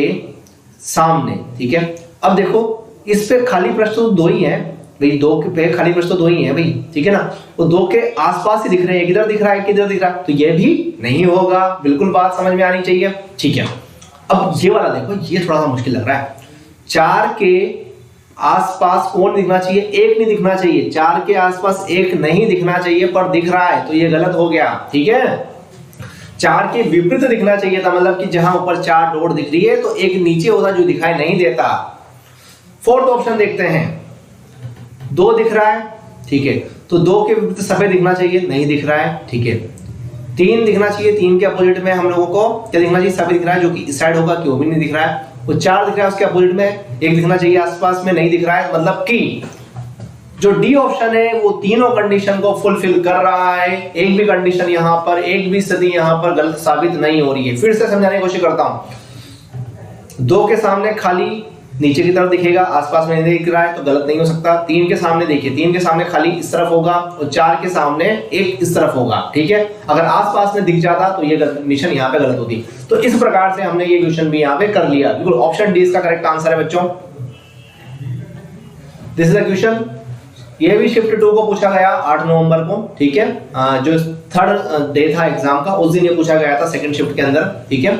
सामने। ठीक है, अब देखो इस पे खाली पृष्ठ तो 2 ही है भाई, 2 के पे खाली पृष्ठ तो 2 ही है भाई। ठीक है ना, वो 2 के आसपास ही दिख रहे हैं, किधर दिख रहा है, किधर दिख रहा है, तो ये भी नहीं होगा। बिल्कुल बात समझ में आनी चाहिए। ठीक है, अब ये वाला देखो, ये थोड़ा सा मुश्किल लग रहा है। 4 के आसपास कौन दिखना चाहिए? 1 नहीं दिखना चाहिए। 4 के आसपास 1 नहीं दिखना चाहिए, पर दिख रहा है, तो ये गलत हो गया। ठीक है, 4 के विपरीत दिखना चाहिए था, मतलब कि जहां ऊपर 4 डॉट दिख रही है तो एक नीचे होता जो दिखाई नहीं देता। 4th ऑप्शन देखते हैं, 2 दिख रहा है। ठीक है, तो 2 के विपरीत सफेद दिखना चाहिए, नहीं दिख रहा है। ठीक है, 3 दिखना चाहिए, 3 के अपोजिट में हम लोगों को क्या दिखना चाहिए? सफेद दिख रहा है, जो कि इस साइड होगा, कि वो भी नहीं दिख रहा है। वो 4 दिख रहा है, उसके अपोजिट में 1 दिखना चाहिए, आसपास में नहीं दिख रहा है। मतलब कि जो डी ऑप्शन है वो तीनों कंडीशन को फुलफिल कर रहा है। एक भी कंडीशन यहाँ पर, एक भी स्थिति यहाँ पर गलत साबित नहीं हो रही है। फिर से समझाने की कोशिश करता हूं। 2 के सामने खाली नीचे की तरफ दिखेगा, आसपास में नहीं दिख रहा है, तो गलत नहीं हो सकता। 3 के सामने देखिए, 3 के सामने खाली इस तरफ होगा, और 4 के सामने एक इस तरफ होगा। ठीक है, अगर आसपास में दिख जाता तो ये कंडीशन यहाँ पे गलत होती। तो इस प्रकार से हमने ये क्वेश्चन भी यहाँ पे कर लिया। बिल्कुल ऑप्शन डी इसका करेक्ट आंसर है बच्चों। This is the question. ये भी शिफ्ट 2 को पूछा गया 8 नवंबर को। ठीक है, जो 3rd डे था एग्जाम का, उस दिन ये पूछा गया था सेकंड शिफ्ट के अंदर। ठीक है,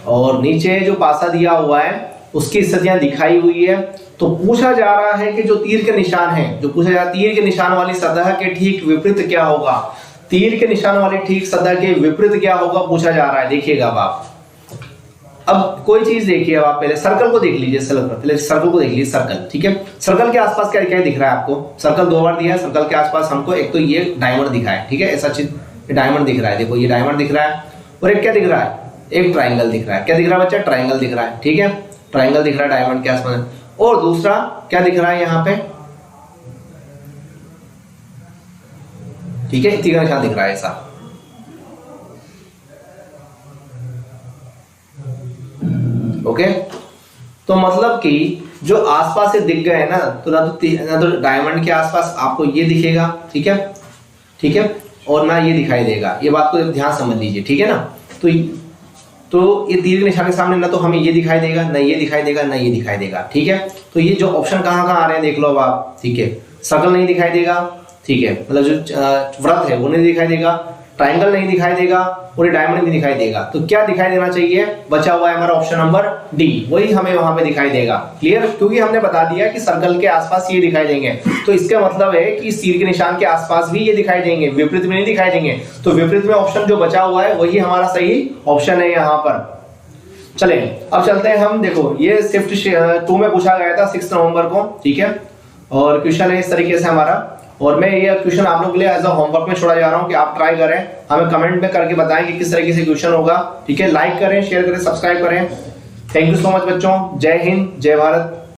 और नीचे जो पासा दिया हुआ है उसकी स्थितियां दिखाई हुई है। तो पूछा जा रहा है कि जो तीर के निशान है, जो पूछा जा रहा है, तीर के निशान वाली सतह के ठीक विपरीत क्या होगा? तीर के निशान वाली ठीक सतह के विपरीत क्या होगा पूछा जा रहा है। देखिएगा आप, अब कोई चीज देखिए, अब आप पहले सर्कल को देख लीजिए। पहले सर्कल को देख लीजिए, सर्कल। ठीक है, सर्कल के आसपास क्या क्या दिख रहा है आपको? सर्कल 2 बार दिया है। सर्कल के आसपास हमको एक तो ये डायमंड दिखा है। ठीक है, ऐसा चीज डायमंड दिख रहा है, देखो ये डायमंड दिख रहा है, और एक क्या दिख रहा है? एक ट्राइंगल दिख रहा है। क्या दिख रहा है बच्चा? ट्राइंगल दिख रहा है। ठीक है, ट्राइंगल दिख रहा है डायमंड के आसपास। और दूसरा क्या दिख रहा है यहाँ पे? ठीक है, तीर का निशान दिख रहा है ऐसा। ओके, तो मतलब कि जो आसपास से दिख गए ना, तो ना तो डायमंड के आसपास आपको ये दिखेगा। ठीक है, ठीक है, और ना ये दिखाई देगा। ये बात को ध्यान समझ लीजिए। ठीक है ना, तो तो ये तीर के निशान के सामने ना तो हमें ये दिखाई देगा, ना ये दिखाई देगा, ना ये दिखाई देगा, ठीक है। तो ये जो ऑप्शन कहाँ कहाँ आ रहे हैं देख लो अब आप, ठीक है। सर्कल नहीं दिखाई देगा, ठीक है, मतलब जो वृत्त है वो नहीं दिखाई देगा, ट्राइंगल नहीं दिखाई देगा और ये डायमंड नहीं दिखाई देगा। तो क्या दिखाई देना चाहिए, बचा हुआ है हमारा ऑप्शन नंबर डी, वही हमें वहां पे दिखाई देगा। क्लियर, क्योंकि हमने बता दिया कि सर्कल के आसपास ये दिखाई देंगे, तो इसका मतलब है कि तीर के निशान के आसपास भी ये दिखाई देंगे, विपरीत में नहीं दिखाई देंगे। तो विपरीत में ऑप्शन जो बचा हुआ है वही हमारा सही ऑप्शन है यहाँ पर। चले अब चलते हैं हम, देखो ये शिफ्ट 2 में पूछा गया था 6 नवंबर को, ठीक है। और क्वेश्चन है इस तरीके से हमारा, और मैं ये क्वेश्चन आप लोग के लिए एज अ होमवर्क में छोड़ा जा रहा हूँ कि आप ट्राई करें, हमें कमेंट में करके बताएं कि किस तरीके से क्वेश्चन होगा, ठीक है। लाइक करें, शेयर करें, सब्सक्राइब करें। थैंक यू सो मच बच्चों, जय हिंद, जय भारत।